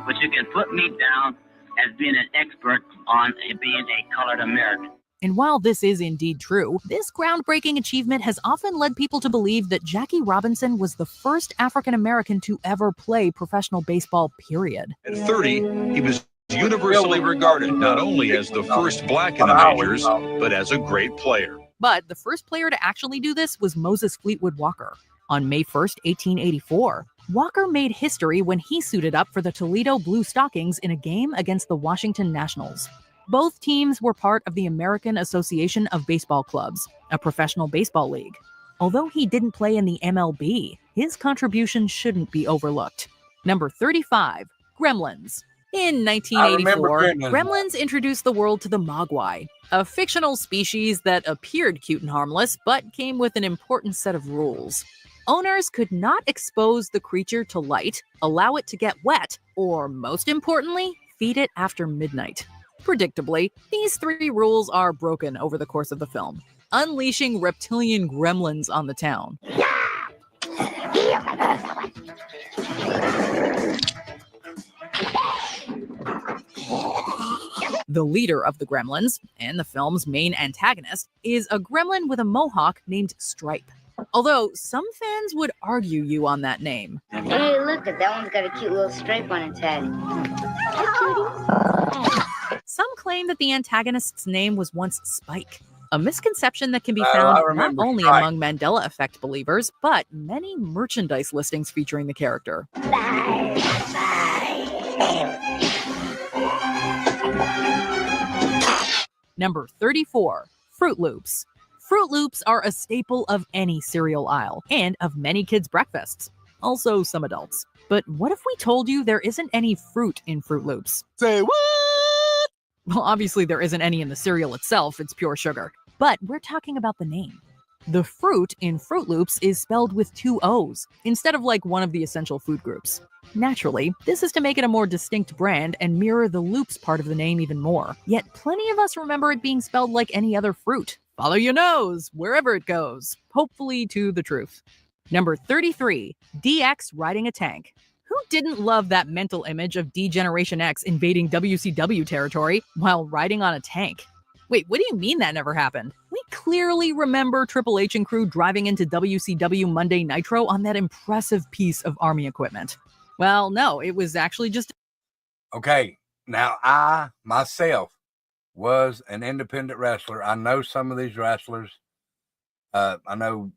but you can put me down as being an expert on being a colored American. And while this is indeed true, this groundbreaking achievement has often led people to believe that Jackie Robinson was the first African-American to ever play professional baseball, period. At 30, he was universally regarded not only as the first black in the majors, but as a great player. But the first player to actually do this was Moses Fleetwood Walker. On May 1st, 1884, Walker made history when he suited up for the Toledo Blue Stockings in a game against the Washington Nationals. Both teams were part of the American Association of Baseball Clubs, a professional baseball league. Although he didn't play in the MLB, his contribution shouldn't be overlooked. Number 35, Gremlins. In 1984, Gremlins introduced the world to the Mogwai, a fictional species that appeared cute and harmless, but came with an important set of rules. Owners could not expose the creature to light, allow it to get wet, or most importantly, feed it after midnight. Predictably, these three rules are broken over the course of the film, unleashing reptilian gremlins on the town. The leader of the gremlins, and the film's main antagonist, is a gremlin with a mohawk named Stripe. Although some fans would argue you on that name. Hey, look, that one's got a cute little stripe on its head. Some claim that the antagonist's name was once Spike, a misconception that can be found not only among Mandela effect believers, but many merchandise listings featuring the character. Number 34, Fruit Loops. Fruit Loops are a staple of any cereal aisle and of many kids' breakfasts, also some adults. But what if we told you there isn't any fruit in Fruit Loops? Say what? Well, obviously there isn't any in the cereal itself, it's pure sugar. But we're talking about the name. The fruit in Fruit Loops is spelled with 2 O's, instead of like one of the essential food groups. Naturally, this is to make it a more distinct brand and mirror the Loops part of the name even more. Yet plenty of us remember it being spelled like any other fruit. Follow your nose, wherever it goes, hopefully to the truth. Number 33, DX riding a tank. Who didn't love that mental image of D-Generation X invading WCW territory while riding on a tank? Wait, what do you mean that never happened? We clearly remember Triple H and crew driving into WCW Monday Nitro on that impressive piece of Army equipment. Well, no, it was actually just... Okay, now I, myself, was an independent wrestler. I know some of these wrestlers. I know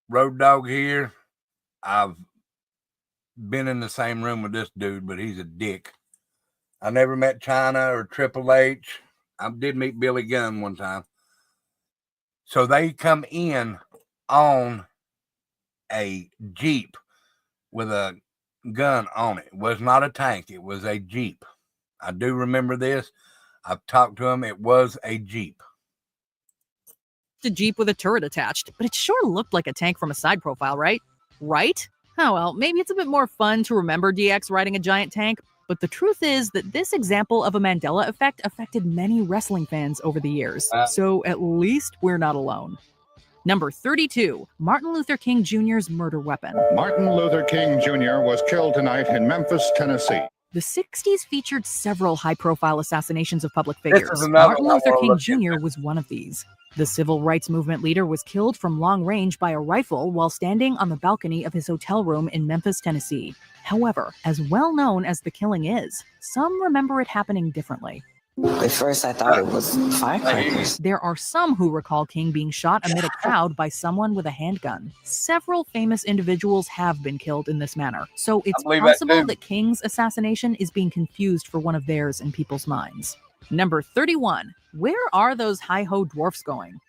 Road Dogg here. I've been in the same room with this dude, but he's a dick. I never met China or Triple H. I did meet Billy Gunn one time. So they come in on a Jeep with a gun on it. It was not a tank. It was a Jeep. I do remember this. I've talked to him. It was a Jeep. A Jeep with a turret attached, but it sure looked like a tank from a side profile, right? Right? Oh well, maybe it's a bit more fun to remember DX riding a giant tank, but the truth is that this example of a Mandela effect affected many wrestling fans over the years, so at least we're not alone. Number 32, Martin Luther King Jr.'s murder weapon. Martin Luther King Jr. was killed tonight in Memphis, Tennessee. The 60s featured several high-profile assassinations of public figures. Martin Luther King Jr. was one of these. The civil rights movement leader was killed from long range by a rifle while standing on the balcony of his hotel room in Memphis, Tennessee. However, as well known as the killing is, some remember it happening differently. At first, I thought it was firecrackers. There are some who recall King being shot amid a crowd by someone with a handgun. Several famous individuals have been killed in this manner, so it's possible that King's assassination is being confused for one of theirs in people's minds. Number 31. Where are those hi-ho dwarfs going?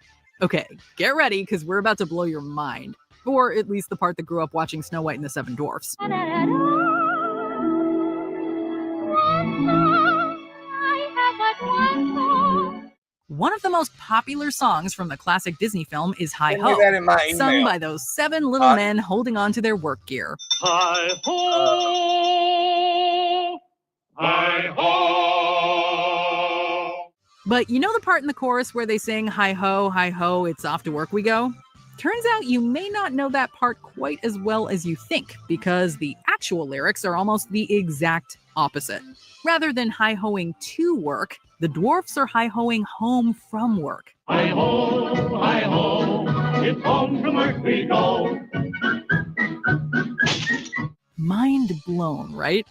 Okay, get ready, because we're about to blow your mind. Or at least the part that grew up watching Snow White and the Seven Dwarfs. One of the most popular songs from the classic Disney film is Hi Ho, sung by those 7 little men holding on to their work gear. Hi ho! Hi ho! But you know the part in the chorus where they sing, hi ho, it's off to work we go? Turns out you may not know that part quite as well as you think, because the actual lyrics are almost the exact opposite. Rather than hi-hoing to work, the dwarfs are hi-hoing home from work. Hi-ho, it's home from work we go. Mind blown, right?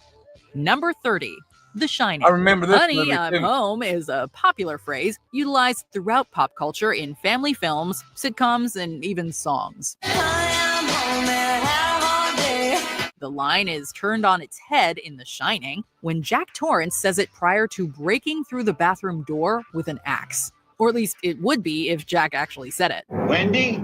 Number 30. The Shining. I remember this Honey, movie, I'm too. home is a popular phrase utilized throughout pop culture in family films, sitcoms, and even songs. The line is turned on its head in The Shining when Jack Torrance says it prior to breaking through the bathroom door with an axe. Or at least it would be if Jack actually said it. Wendy,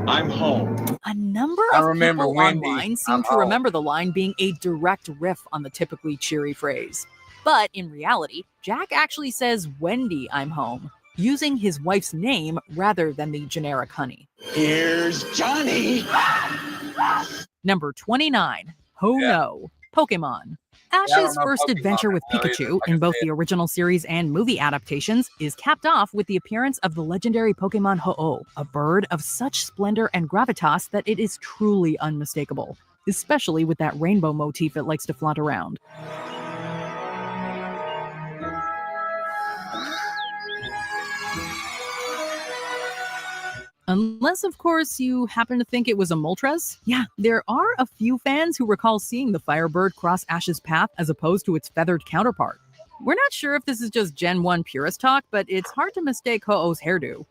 I'm home. A number I of remember people Wendy, online seem I'm to home. remember the line being a direct riff on the typically cheery phrase. But in reality, Jack actually says, Wendy, I'm home, using his wife's name rather than the generic honey. Here's Johnny. Number 29, Ho No, Pokemon. I don't Ash's know first Pokemon adventure with that well either, Pikachu like in I both said. the original series and movie adaptations is capped off with the appearance of the legendary Pokemon Ho-Oh, a bird of such splendor and gravitas that it is truly unmistakable, especially with that rainbow motif it likes to flaunt around. Unless, of course, you happen to think it was a Moltres. Yeah, there are a few fans who recall seeing the Firebird cross Ash's path as opposed to its feathered counterpart. We're not sure if this is just Gen 1 purist talk, but it's hard to mistake Ho-Oh's hairdo.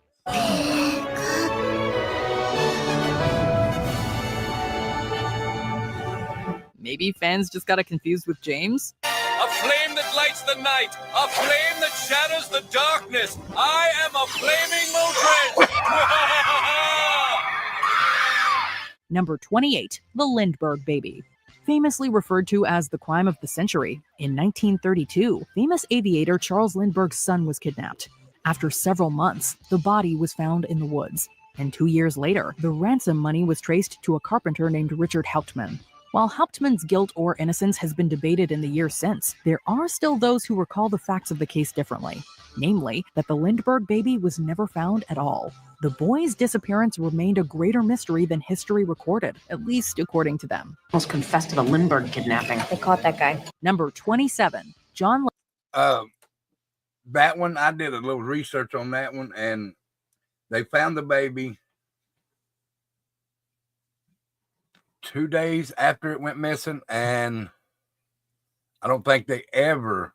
Maybe fans just got it confused with James? A flame that lights the night, a flame that shadows the darkness. I am a flaming Moltres. Number 28, the Lindbergh baby. Famously referred to as the crime of the century, in 1932, famous aviator Charles Lindbergh's son was kidnapped. After several months, the body was found in the woods. And 2 years later, the ransom money was traced to a carpenter named Richard Hauptmann. While Hauptmann's guilt or innocence has been debated in the years since, there are still those who recall the facts of the case differently. Namely, that the Lindbergh baby was never found at all. The boy's disappearance remained a greater mystery than history recorded, at least according to them. Almost confessed to the Lindbergh kidnapping. They caught that guy. Number 27, John. That one, I did a little research on that one, and they found the baby 2 days after it went missing, and I don't think they ever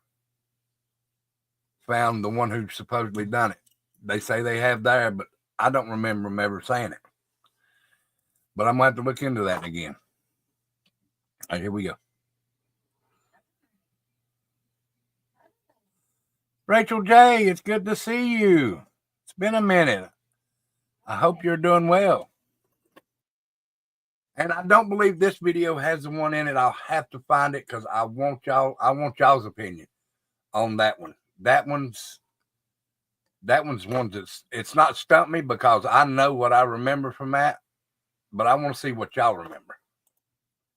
found the one who supposedly done it. They say they have there, but I don't remember them ever saying it. But I'm going to have to look into that again. All right, here we go. Rachel J., it's good to see you. It's been a minute. I hope you're doing well. And I don't believe this video has the one in it. I'll have to find it because I want y'all's opinion on that one. That one's one that's, it's not stumped me because I know what I remember from that, but I want to see what y'all remember.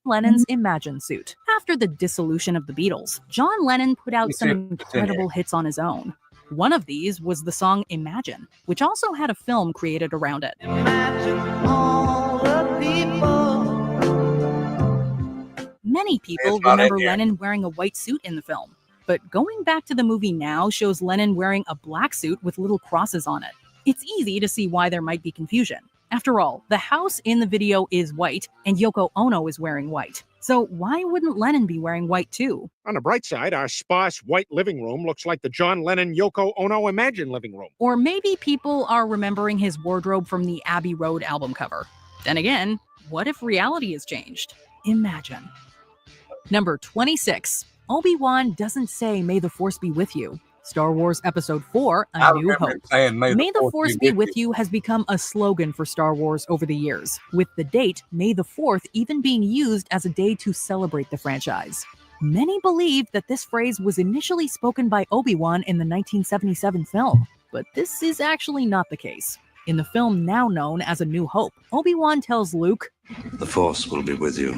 Lennon's Imagine suit. After the dissolution of the Beatles, John Lennon put out some incredible hits on his own. One of these was the song Imagine, which also had a film created around it. Imagine all the people. Many people remember Lennon wearing a white suit in the film, but going back to the movie now shows Lennon wearing a black suit with little crosses on it. It's easy to see why there might be confusion. After all, the house in the video is white, and Yoko Ono is wearing white. So why wouldn't Lennon be wearing white too? On the bright side, our sparse white living room looks like the John Lennon Yoko Ono Imagine living room. Or maybe people are remembering his wardrobe from the Abbey Road album cover. Then again, what if reality has changed? Imagine. Number 26. Obi-Wan doesn't say, "May the Force be with you." Star Wars Episode 4, A New Hope. May the Force be with you has become a slogan for Star Wars over the years, with the date, May the 4th, even being used as a day to celebrate the franchise. Many believe that this phrase was initially spoken by Obi-Wan in the 1977 film, but this is actually not the case. In the film now known as A New Hope, Obi-Wan tells Luke, "The Force will be with you,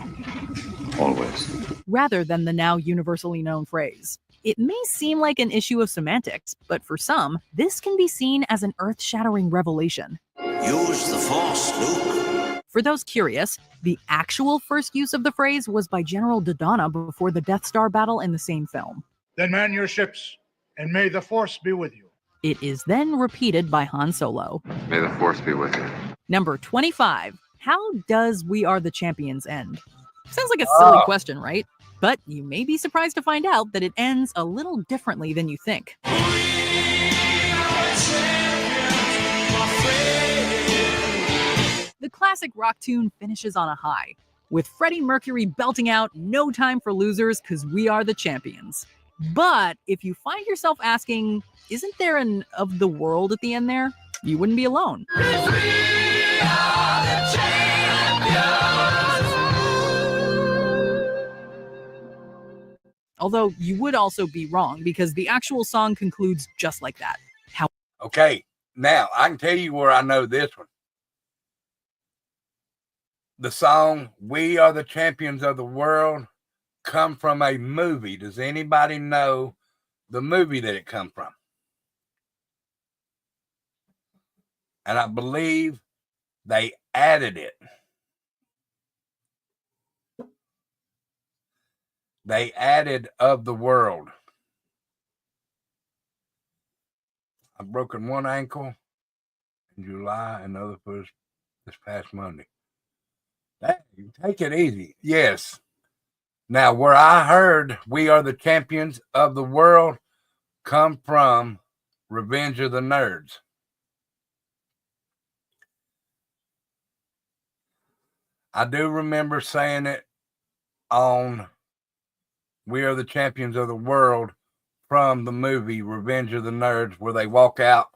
always," rather than the now universally known phrase. It may seem like an issue of semantics, but for some, this can be seen as an earth-shattering revelation. "Use the Force, Luke." For those curious, the actual first use of the phrase was by General Dodonna before the Death Star battle in the same film. "Then man your ships, and may the Force be with you." It is then repeated by Han Solo. "May the Force be with you." Number 25. How does We Are the Champions end? Sounds like a silly question, right? But you may be surprised to find out that it ends a little differently than you think. The classic rock tune finishes on a high, with Freddie Mercury belting out "No Time for Losers, 'cause we are the champions." But if you find yourself asking, isn't there an "of the world" at the end there? You wouldn't be alone. Although you would also be wrong, because the actual song concludes just like that. Okay, now I can tell you where I know this one. The song "We Are the Champions of the World" come from a movie. Does anybody know the movie that it come from? And I believe they added it. They added "of the world." I've broken one ankle in July, another for this past Monday. Take it easy. Yes. Now, where I heard "We Are the Champions of the World" come from Revenge of the Nerds. I do remember saying it on "We Are the Champions of the World" from the movie Revenge of the Nerds, where they walk out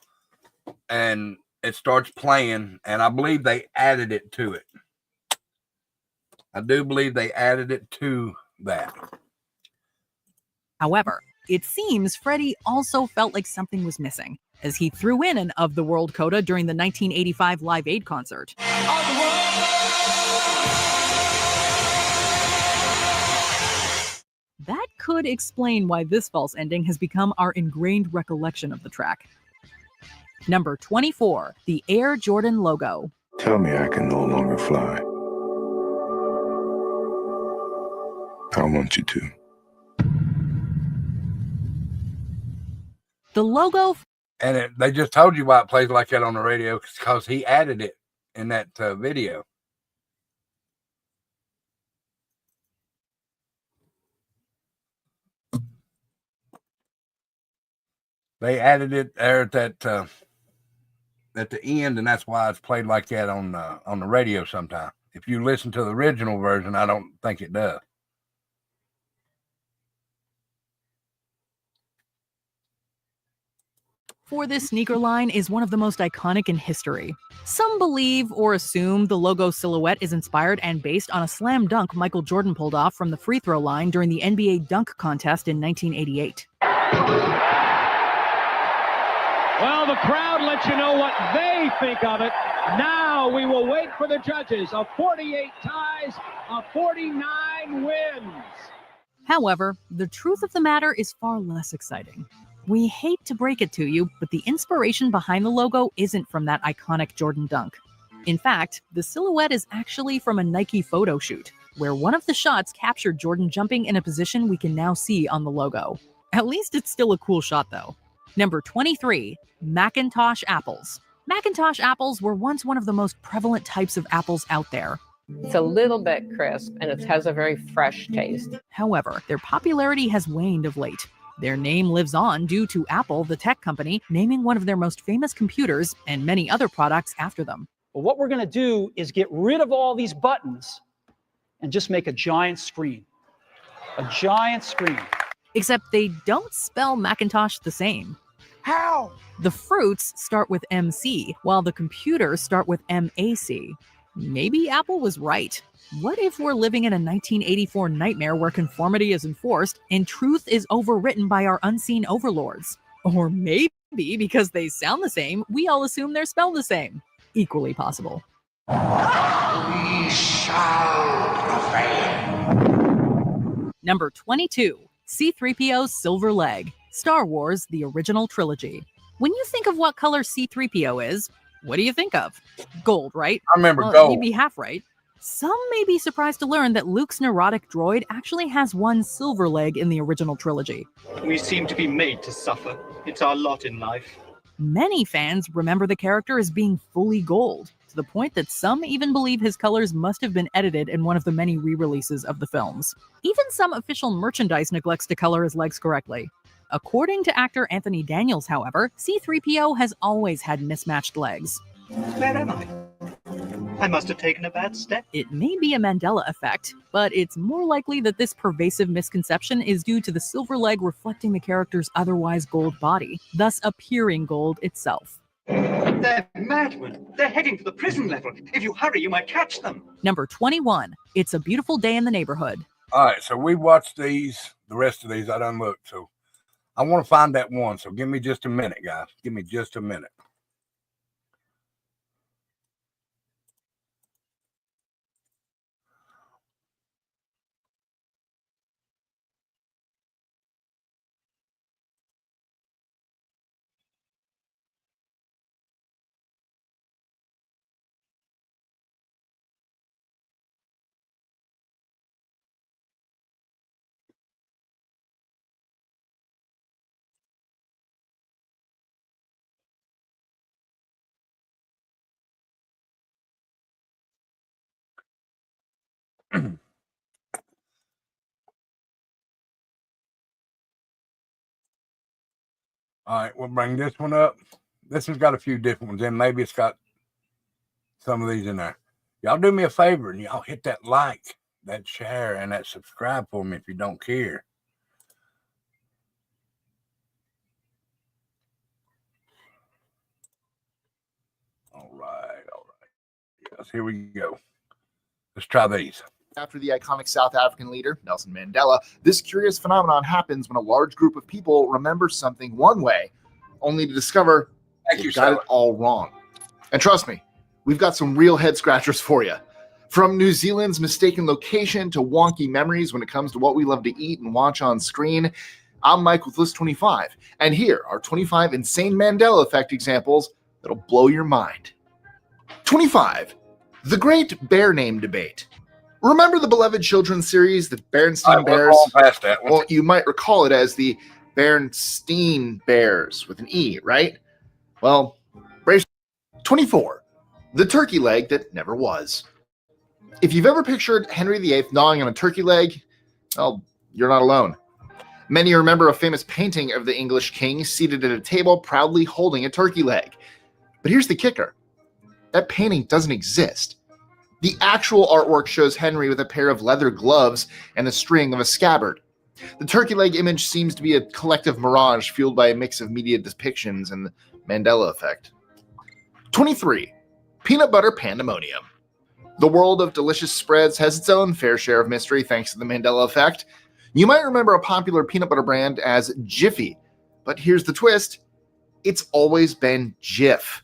and it starts playing, and I believe they added it to it. I do believe they added it to that. However, it seems Freddie also felt like something was missing. as he threw in an Of the World coda during the 1985 Live Aid concert. That could explain why this false ending has become our ingrained recollection of the track. Number 24, the Air Jordan logo. Tell me I can no longer fly. I want you to. The logo. And they just told you why it plays like that on the radio, because he added it in that video. They added it there at that at the end, and that's why it's played like that on the radio sometime. If you listen to the original version, I don't think it does. For this sneaker line is one of the most iconic in history. Some believe or assume the logo silhouette is inspired and based on a slam dunk Michael Jordan pulled off from the free throw line during the NBA dunk contest in 1988. Well, the crowd lets you know what they think of it. Now we will wait for the judges. A 48 ties, a 49 wins. However, the truth of the matter is far less exciting. We hate to break it to you, but the inspiration behind the logo isn't from that iconic Jordan dunk. In fact, the silhouette is actually from a Nike photo shoot, where one of the shots captured Jordan jumping in a position we can now see on the logo. At least it's still a cool shot, though. Number 23, Macintosh apples. Macintosh apples were once one of the most prevalent types of apples out there. It's a little bit crisp, and it has a very fresh taste. However, their popularity has waned of late. Their name lives on due to Apple, the tech company, naming one of their most famous computers and many other products after them. Well, what we're going to do is get rid of all these buttons and just make a giant screen. A giant screen. Except they don't spell Macintosh the same. How? The fruits start with MC, while the computers start with MAC. Maybe Apple was right. What if we're living in a 1984 nightmare where conformity is enforced and truth is overwritten by our unseen overlords? Or maybe because they sound the same, we all assume they're spelled the same. Equally possible. We shall prevail. Number 22, C-3PO's silver leg. Star Wars, the original trilogy. When you think of what color C-3PO is, what do you think of? Gold, right? I remember gold. You'd be half right. Some may be surprised to learn that Luke's neurotic droid actually has one silver leg in the original trilogy. We seem to be made to suffer. It's our lot in life. Many fans remember the character as being fully gold, to the point that some even believe his colors must have been edited in one of the many re-releases of the films. Even some official merchandise neglects to color his legs correctly. According to actor Anthony Daniels, however, C-3PO has always had mismatched legs. Where am I? I must have taken a bad step. It may be a Mandela effect, but it's more likely that this pervasive misconception is due to the silver leg reflecting the character's otherwise gold body, thus appearing gold itself. They're madmen. They're heading for the prison level. If you hurry, you might catch them. Number 21, It's a Beautiful Day in the Neighborhood. All right, so we watched these. The rest of these I done looked, so I want to find that one. So give me just a minute, guys. Give me just a minute. All right, we'll bring this one up. This one's got a few different ones in. Maybe it's got some of these in there. Y'all do me a favor and y'all hit that like, that share, and that subscribe for me if you don't care. All right. Yes, here we go. Let's try these. After the iconic South African leader, Nelson Mandela, this curious phenomenon happens when a large group of people remember something one way only to discover you got it all wrong. And trust me, we've got some real head scratchers for you. From New Zealand's mistaken location to wonky memories when it comes to what we love to eat and watch on screen, I'm Mike with List 25, and here are 25 insane Mandela Effect examples that'll blow your mind. 25. The Great Bear Name Debate. Remember the beloved children's series, the Berenstain Bears? Past that one. Well, you might recall it as the Berenstain Bears with an E, right? Well, brace. 24. The turkey leg that never was. If you've ever pictured Henry VIII gnawing on a turkey leg, well, you're not alone. Many remember a famous painting of the English king seated at a table proudly holding a turkey leg. But here's the kicker. That painting doesn't exist. The actual artwork shows Henry with a pair of leather gloves and the string of a scabbard. The turkey leg image seems to be a collective mirage fueled by a mix of media depictions and the Mandela effect. 23. Peanut butter pandemonium. The world of delicious spreads has its own fair share of mystery thanks to the Mandela effect. You might remember a popular peanut butter brand as Jiffy, but here's the twist. It's always been Jif.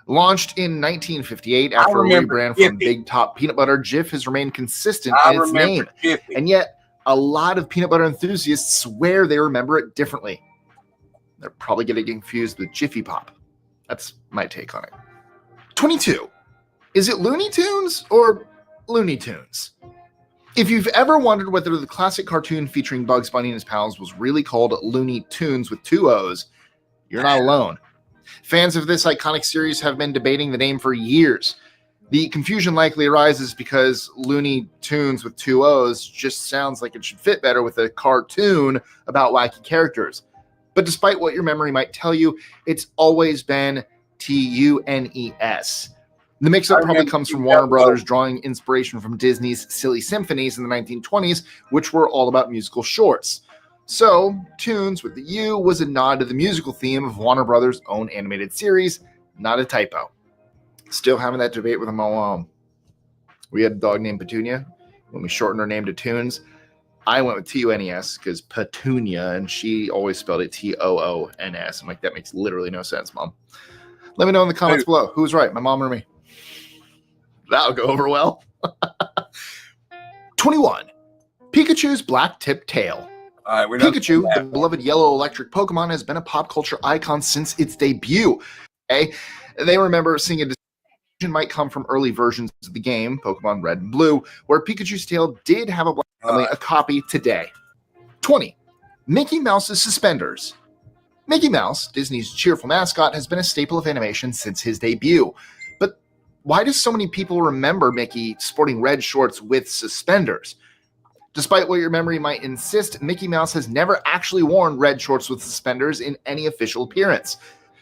Launched in 1958 after a rebrand from Big Top Peanut Butter, Jif has remained consistent in its name. Jiffy. And yet, a lot of peanut butter enthusiasts swear they remember it differently. They're probably getting confused with Jiffy Pop. That's my take on it. 22. Is it Looney Tunes or Looney Tunes? If you've ever wondered whether the classic cartoon featuring Bugs Bunny and his pals was really called Looney Tunes with 2 O's, you're not alone. Fans of this iconic series have been debating the name for years. The confusion likely arises because Looney Tunes with 2 O's just sounds like it should fit better with a cartoon about wacky characters. But despite what your memory might tell you, it's always been Tunes. The mix-up probably comes from Warner Brothers drawing inspiration from Disney's Silly Symphonies in the 1920s, which were all about musical shorts. So, Tunes with the U was a nod to the musical theme of Warner Brothers' own animated series, not a typo. Still having that debate with my mom. We had a dog named Petunia. When we shortened her name to Tunes, I went with Tunes because Petunia, and she always spelled it Toons. I'm like, that makes literally no sense, Mom. Let me know in the comments below. Who's right, my mom or me? That'll go over well. 21. Pikachu's black-tipped tail. Pikachu, the beloved yellow electric Pokemon, has been a pop culture icon since its debut. Okay? They remember seeing a decision might come from early versions of the game, Pokemon Red and Blue, where Pikachu's tail did have a black family, a copy today. 20. Mickey Mouse's suspenders. Mickey Mouse, Disney's cheerful mascot, has been a staple of animation since his debut. But why do so many people remember Mickey sporting red shorts with suspenders? Despite what your memory might insist, Mickey Mouse has never actually worn red shorts with suspenders in any official appearance.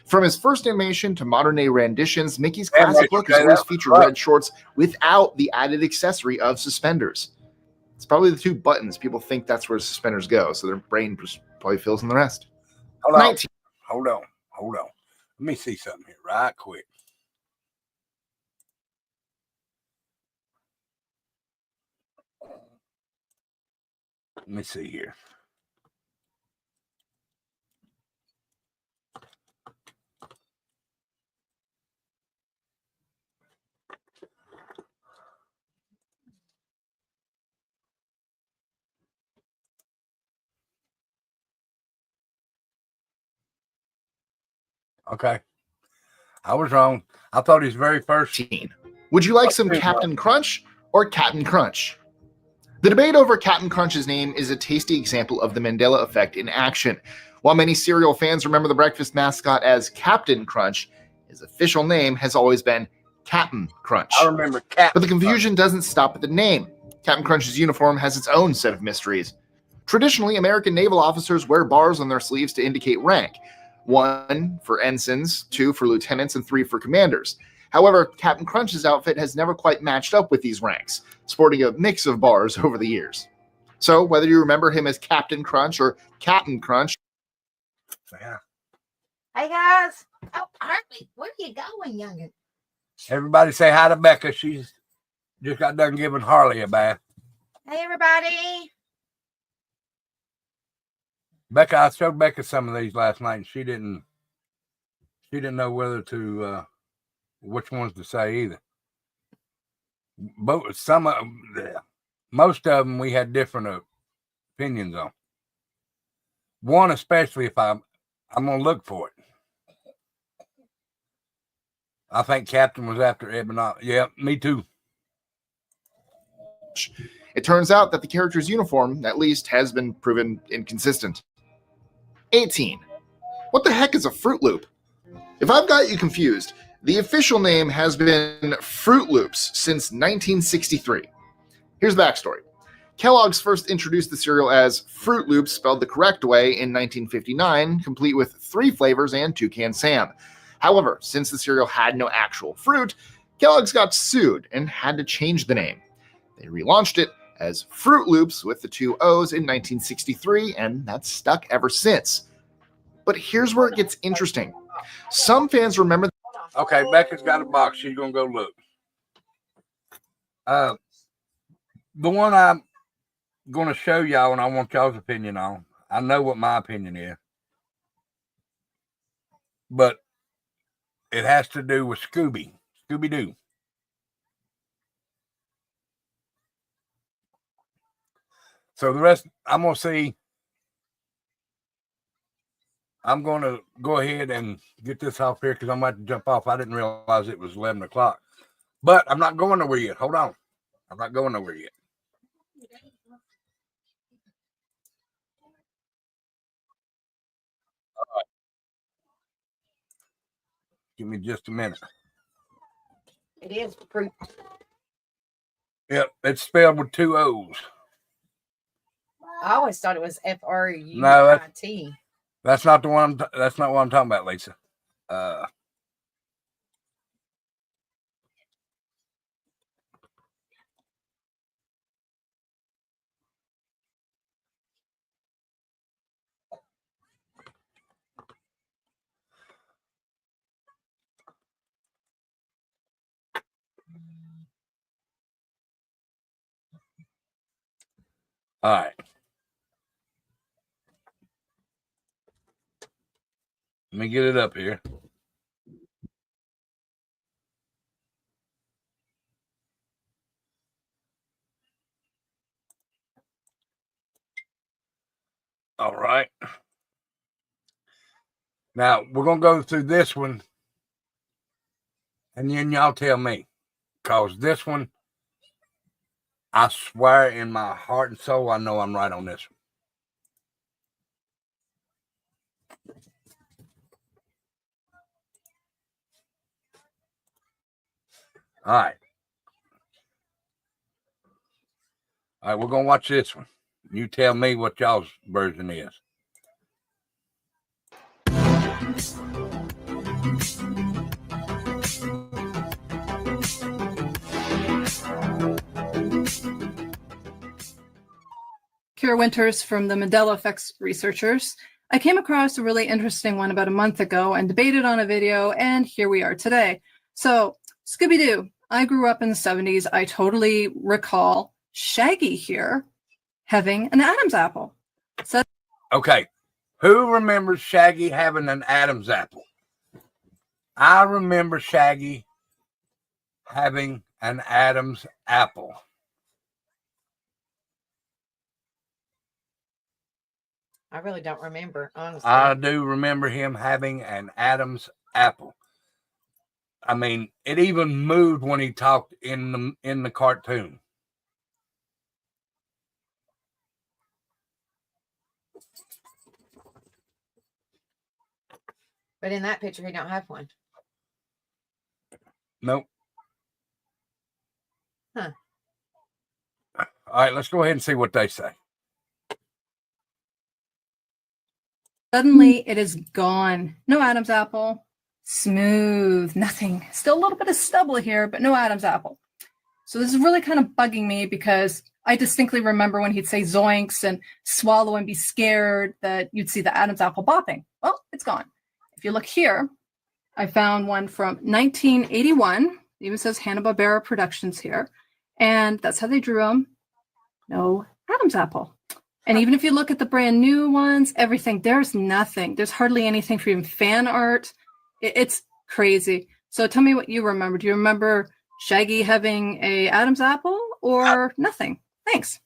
From his first animation to modern-day renditions, Mickey's classic look has always featured red shorts without the added accessory of suspenders. It's probably the 2 buttons. People think that's where suspenders go, so their brain probably fills in the rest. Hold on. 19. Hold on. Let me see something here right quick. Let me see here. Okay. I was wrong. I thought his very first. Would you like some Captain Crunch or Captain Crunch? The debate over Captain Crunch's name is a tasty example of the Mandela effect in action. While many cereal fans remember the breakfast mascot as Captain Crunch, his official name has always been Captain Crunch. I remember Captain. But the confusion doesn't stop at the name. Captain Crunch's uniform has its own set of mysteries. Traditionally, American naval officers wear bars on their sleeves to indicate rank. 1 for ensigns, 2 for lieutenants, and 3 for commanders. However, Captain Crunch's outfit has never quite matched up with these ranks, sporting a mix of bars over the years. So, whether you remember him as Captain Crunch or Captain Crunch. Yeah. Hey, guys. Oh, Hartley, where are you going, youngin? Everybody say hi to Becca. She's just got done giving Harley a bath. Hey, everybody. Becca, I showed Becca some of these last night, and she didn't She didn't know whether to which ones to say either. But most of them we had different opinions on. One especially, if I'm gonna look for it. I think Captain was after Ebony. Yeah, me too. It turns out that the character's uniform, at least, has been proven inconsistent. 18. What the heck is a Fruit Loop? If I've got you confused, the official name has been Fruit Loops since 1963. Here's the backstory. Kellogg's first introduced the cereal as Fruit Loops spelled the correct way in 1959, complete with 3 flavors and Toucan Sam. However, since the cereal had no actual fruit, Kellogg's got sued and had to change the name. They relaunched it as Fruit Loops with the 2 O's in 1963, and that's stuck ever since. But here's where it gets interesting. Some fans remember... Okay, Becca's got a box. She's going to go look. The one I'm going to show y'all, and I want y'all's opinion on. I know what my opinion is. But it has to do with Scooby-Doo. So the rest, I'm going to go ahead and get this off here because I'm about to jump off. I didn't realize it was 11 o'clock. But I'm not going nowhere yet. Hold on. I'm not going nowhere yet. All right. Give me just a minute. It is fruit. Yep, it's spelled with 2 O's. I always thought it was F-R-U-I-T. No, that's not the one. That's not what I'm talking about, Lisa. All right. Let me get it up here. All right. Now, we're going to go through this one, and then y'all tell me. Because this one, I swear in my heart and soul, I know I'm right on this one. All right. All right, we're going to watch this one. You tell me what y'all's version is. Kira Winters from the Mandela Effects researchers. I came across a really interesting one about a month ago and debated on a video, and here we are today. So, Scooby-Doo. I grew up in the 70s. I totally recall Shaggy here having an Adam's apple. So, okay. Who remembers Shaggy having an Adam's apple? I remember Shaggy having an Adam's apple. I really don't remember, honestly. I do remember him having an Adam's apple. I mean, it even moved when he talked in the cartoon. But in that picture, he don't have one. Nope. Huh. All right, let's go ahead and see what they say. suddenly it is gone. No Adam's apple. Smooth. Nothing. Still a little bit of stubble here, but no Adam's apple. So this is really kind of bugging me because I distinctly remember when he'd say zoinks and swallow and be scared that you'd see the Adam's apple bopping. Well, it's gone. If you look here, I found one from 1981. It even says Hanna-Barbera Productions here. And that's how they drew them. No Adam's apple. And even if you look at the brand new ones, everything, there's nothing. There's hardly anything for even fan art. It's crazy. So tell me what you remember. Do you remember Shaggy having a Adam's apple or nothing? Thanks.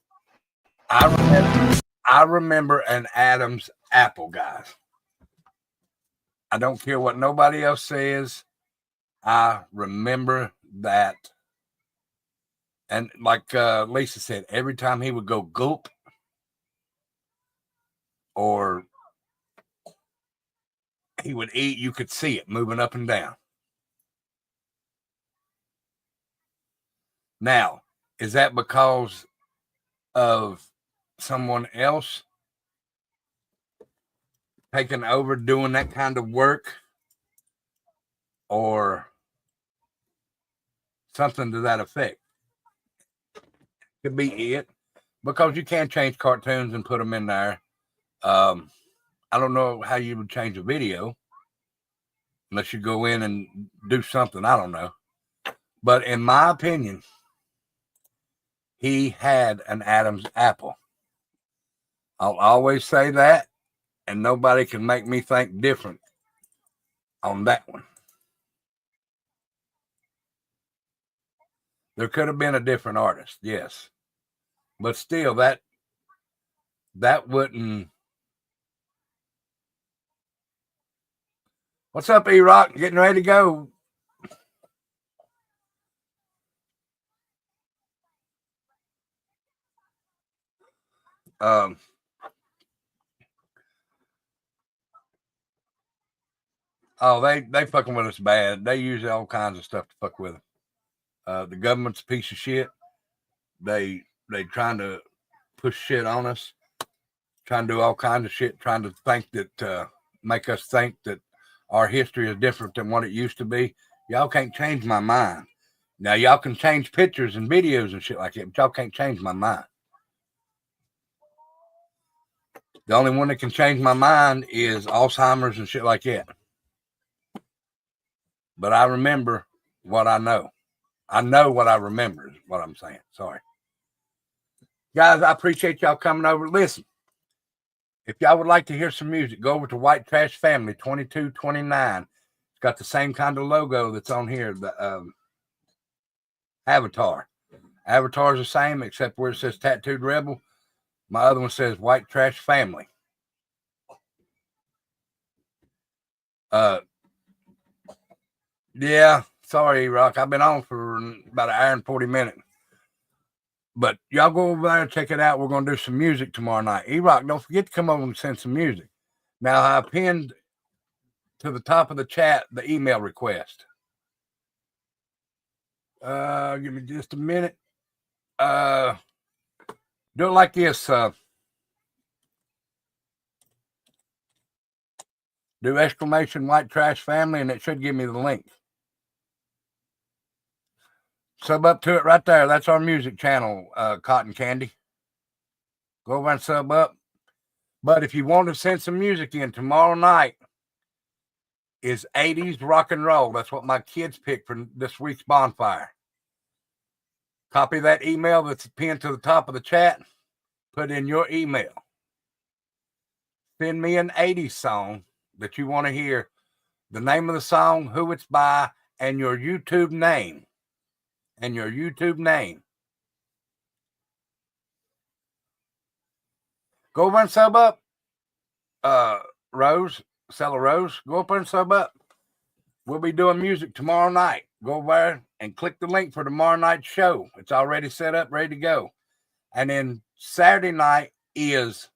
I remember an Adam's apple, guys. I don't care what nobody else says. I remember that. And like Lisa said, every time he would go gulp or he would eat, you could see it moving up and down. Now, is that because of someone else taking over doing that kind of work or something to that effect? Could be it, because you can change cartoons and put them in there. I don't know how you would change a video unless you go in and do something. I don't know. But in my opinion, he had an Adam's apple. I'll always say that, and nobody can make me think different on that one. There could have been a different artist, yes. But still, that wouldn't. What's up, E-Rock? Getting ready to go. Oh, they fucking with us bad. They use all kinds of stuff to fuck with them. The government's a piece of shit. They trying to push shit on us, trying to do all kinds of shit, trying to think that make us think that our history is different than what it used to be. Y'all can't change my mind. Now y'all can change pictures and videos and shit like that, but y'all can't change my mind. The only one that can change my mind is Alzheimer's and shit like that. But I remember what I know. I know what I remember is what I'm saying. Sorry. Guys, I appreciate y'all coming over. Listen, if y'all would like to hear some music, go over to White Trash Family 2229. It's got the same kind of logo that's on here, the avatar. Avatar is the same, except where it says Tattooed Rebel. My other one says White Trash Family. Yeah, sorry, Rock. I've been on for about an hour and 40 minutes. But y'all go over there and check it out. We're going to do some music tomorrow night. E-Rock, don't forget to come over and send some music. Now, I pinned to the top of the chat the email request. Give me just a minute. Do it like this. Do exclamation White Trash Family, and it should give me the link. Sub up to it right there. That's our music channel, Cotton Candy. Go over and sub up. But if you want to send some music in, tomorrow night is 80s rock and roll. That's what my kids picked for this week's bonfire. Copy that email that's pinned to the top of the chat. Put in your email. Send me an 80s song that you want to hear. The name of the song, who it's by, and your YouTube name. And your YouTube name. Go over and sub up. Rose, Stella Rose, go up and sub up. We'll be doing music tomorrow night. Go over there and click the link for tomorrow night's show. It's already set up, ready to go. And then Saturday night is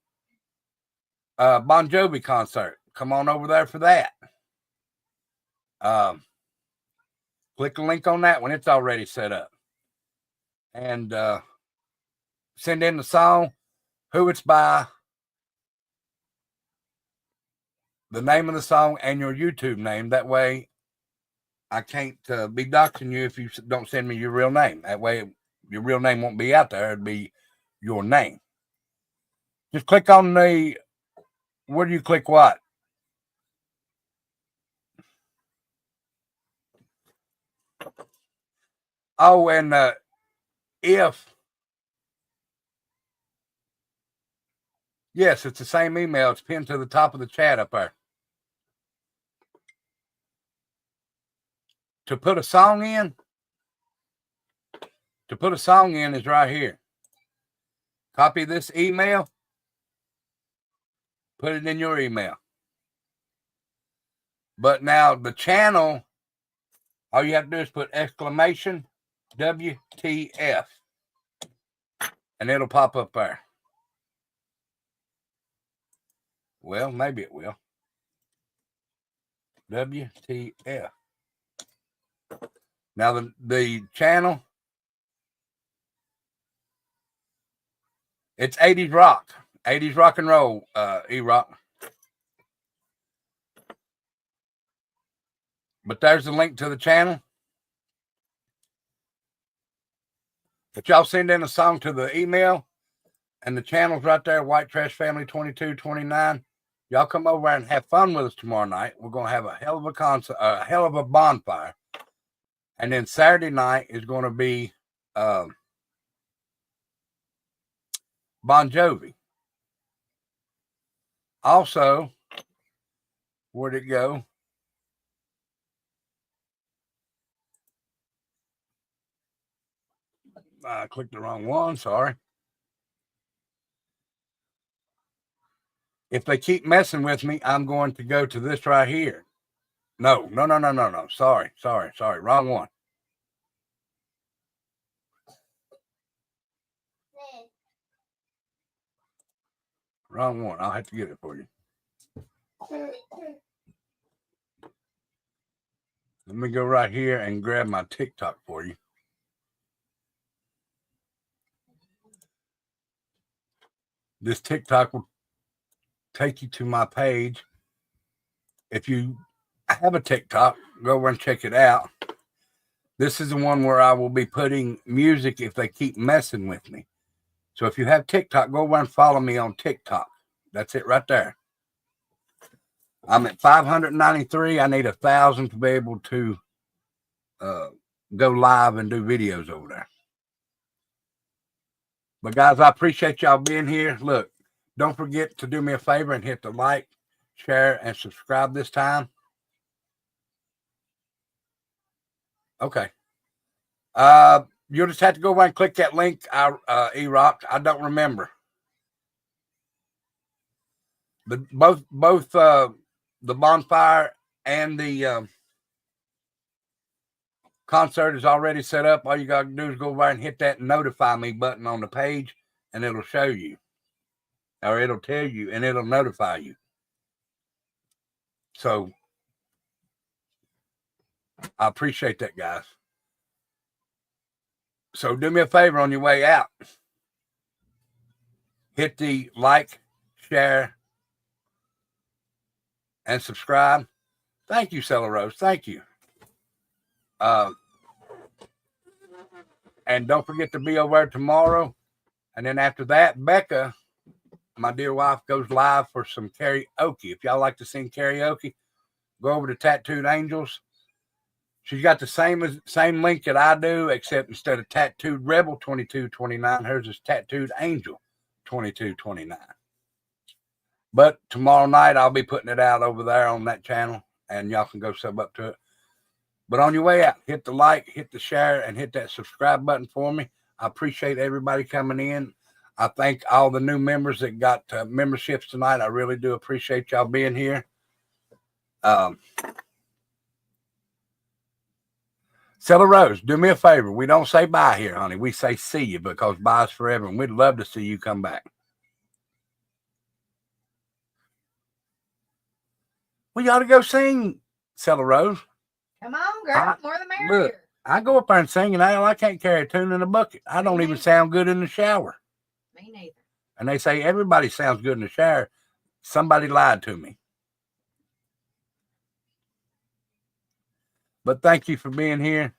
Bon Jovi concert. Come on over there for that. Click the link on that one. It's already set up. And send in the song, who it's by, the name of the song, and your YouTube name. That way I can't be doxing you if you don't send me your real name. That way your real name won't be out there. It'd be your name. Just click on the, where do you click what? Oh, and if, yes, it's the same email. It's pinned to the top of the chat up there. to put a song in, is right here. Copy this email, put it in your email. But now the channel, all you have to do is put exclamation WTF, and it'll pop up there. Well, maybe it will. WTF. Now the channel, it's 80s rock. 80s rock and roll, E-Rock. But there's the link to the channel. But y'all send in a song to the email, and the channel's right there, White Trash Family 2229. Y'all come over and have fun with us tomorrow night. We're going to have a hell of a concert, a hell of a bonfire. And then Saturday night is going to be Bon Jovi. Also, where'd it go? I clicked the wrong one. Sorry. If they keep messing with me, I'm going to go to this right here. No. Sorry. Wrong one. Wrong one. I'll have to get it for you. Let me go right here and grab my TikTok for you. This TikTok will take you to my page. If you have a TikTok, go over and check it out. This is the one where I will be putting music if they keep messing with me. So if you have TikTok, go over and follow me on TikTok. That's it right there. I'm at 593. I need 1,000 to be able to go live and do videos over there. But guys, I appreciate y'all being here. Look, don't forget to do me a favor and hit the like, share, and subscribe this time. Okay. You'll just have to go away and click that link, E-Rock. I don't remember. But both the bonfire and the concert is already set up. All you got to do is go over and hit that notify me button on the page, and it'll show you. Or it'll tell you, and it'll notify you. So, I appreciate that, guys. So, do me a favor on your way out. Hit the like, share, and subscribe. Thank you, Stella Rose. Thank you. And don't forget to be over there tomorrow. And then after that, Becca, my dear wife, goes live for some karaoke. If y'all like to sing karaoke, go over to Tattooed Angels. She's got the same link that I do, except instead of Tattooed Rebel 2229, hers is Tattooed Angel 2229. But tomorrow night, I'll be putting it out over there on that channel, and y'all can go sub up to it. But on your way out, hit the like, hit the share, and hit that subscribe button for me. I appreciate everybody coming in. I thank all the new members that got memberships tonight. I really do appreciate y'all being here. Stella Rose, do me a favor. We don't say bye here, honey. We say see you, because bye's forever, and we'd love to see you come back. Well, you ought to go sing, Stella Rose. Come on, girl. More the merrier. Look, I go up there and sing, and I can't carry a tune in a bucket. I don't even sound good in the shower. Me neither. And they say everybody sounds good in the shower. Somebody lied to me. But thank you for being here.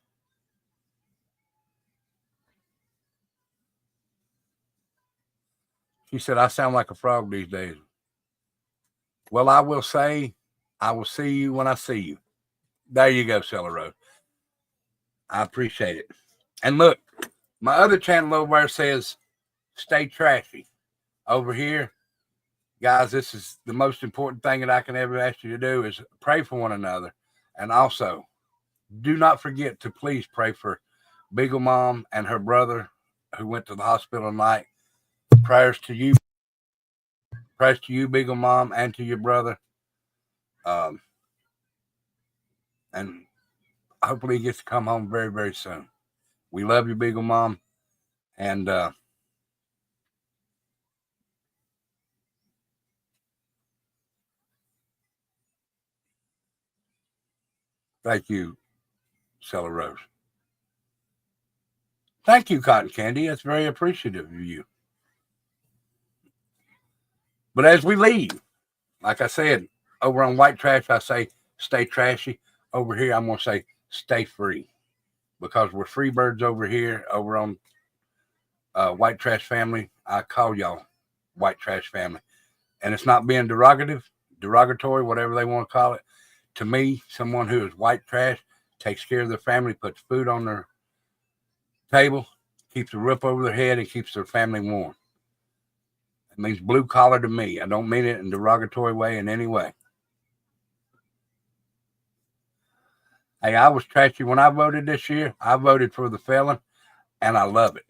She said, I sound like a frog these days. Well, I will say, I will see you when I see you. There you go, Stella Rose. I appreciate it. And look, my other channel over there says, stay trashy. Over here, guys, this is the most important thing that I can ever ask you to do is pray for one another. And also, do not forget to please pray for Beagle Mom and her brother who went to the hospital tonight. Prayers to you, Beagle Mom, and to your brother. And hopefully he gets to come home very, very soon. We love you, Beagle Mom. And thank you, Stella Rose. Thank you, Cotton Candy. That's very appreciative of you. But as we leave, like I said, over on White Trash, I say stay trashy. Over here, I'm going to say stay free. Because we're free birds over here, over on White Trash Family. I call y'all White Trash Family. And it's not being derogatory, whatever they want to call it. To me, someone who is white trash takes care of their family, puts food on their table, keeps a roof over their head, and keeps their family warm. It means blue collar to me. I don't mean it in a derogatory way in any way. Hey, I was trashy when I voted this year. I voted for the felon, and I love it.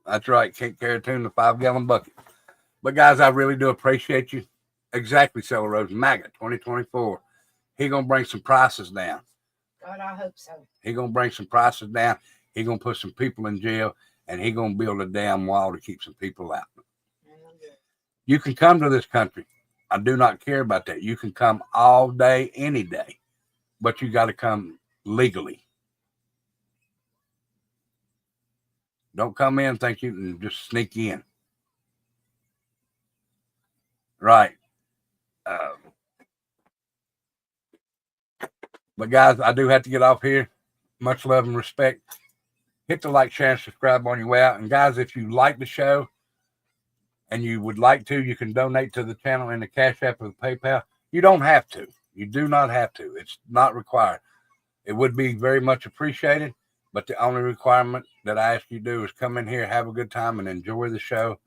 That's right. Can't carry a tune in a 5-gallon bucket. But, guys, I really do appreciate you. Exactly, Stella Rose. MAGA 2024. He going to bring some prices down. God, I hope so. He going to bring some prices down. He going to put some people in jail, and he going to build a damn wall to keep some people out. You can come to this country. I do not care about that. You can come all day, any day, but you got to come legally. Don't come in and think you can just sneak in. Right. But guys, I do have to get off here. Much love and respect. Hit the like, share, and subscribe on your way out. And guys, if you like the show and you would like to, you can donate to the channel in the Cash App or the PayPal. You don't have to. You do not have to. It's not required. It would be very much appreciated, but the only requirement that I ask you to do is come in here, have a good time, and enjoy the show.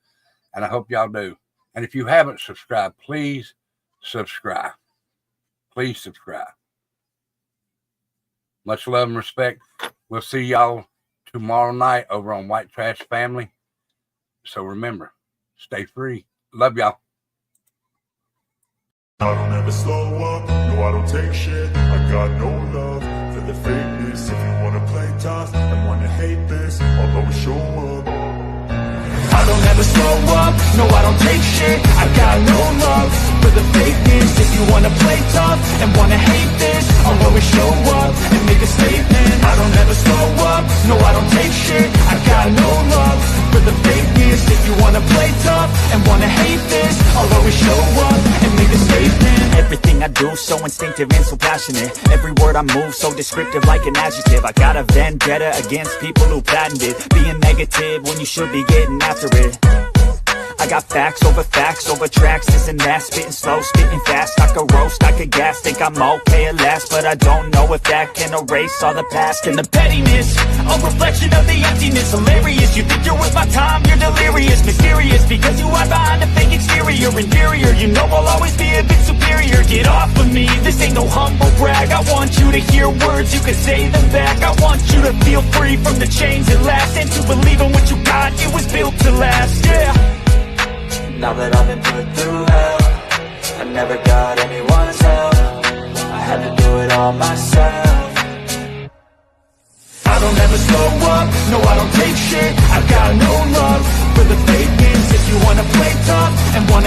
And I hope y'all do. And if you haven't subscribed, please subscribe. Please subscribe. Much love and respect. We'll see y'all tomorrow night over on White Trash Family. So remember, stay free. Love y'all. I don't ever slow up, no I don't take shit. I got no love for the fakeness. If you wanna play tough and wanna hate this, I'll always show up. I don't ever slow up, no I don't take shit. I got no love for the fakeness. If you wanna play tough and wanna hate this, I'll always show up and make a statement. I don't ever slow up, no I don't take shit. I got no love for the fakeness. If you wanna play tough and wanna hate this, I'll always show up and make a statement. Everything I do so instinctive and so passionate. Every word I move so descriptive like an adjective. I got a vendetta against people who patented being negative when you should be getting after it. I got facts over tracks, this and that. Spitting slow, spitting fast, I could roast, I could gas. Think I'm okay at last, but I don't know if that can erase all the past. And the pettiness, a reflection of the emptiness. Hilarious, you think you're worth my time, you're delirious. Mysterious, because you are behind a fake exterior. Inferior, you know I'll always be a bit superior. Get off of me, this ain't no humble brag. I want you to hear words, you can say them back. I want you to feel free from the chains at last, and to believe in what you got, it was built to last, yeah. Now that I've been put through hell, I never got anyone's help. I had to do it all myself. I don't ever slow up, no I don't take shit. I got no love for the fakeness. If you wanna play tough and wanna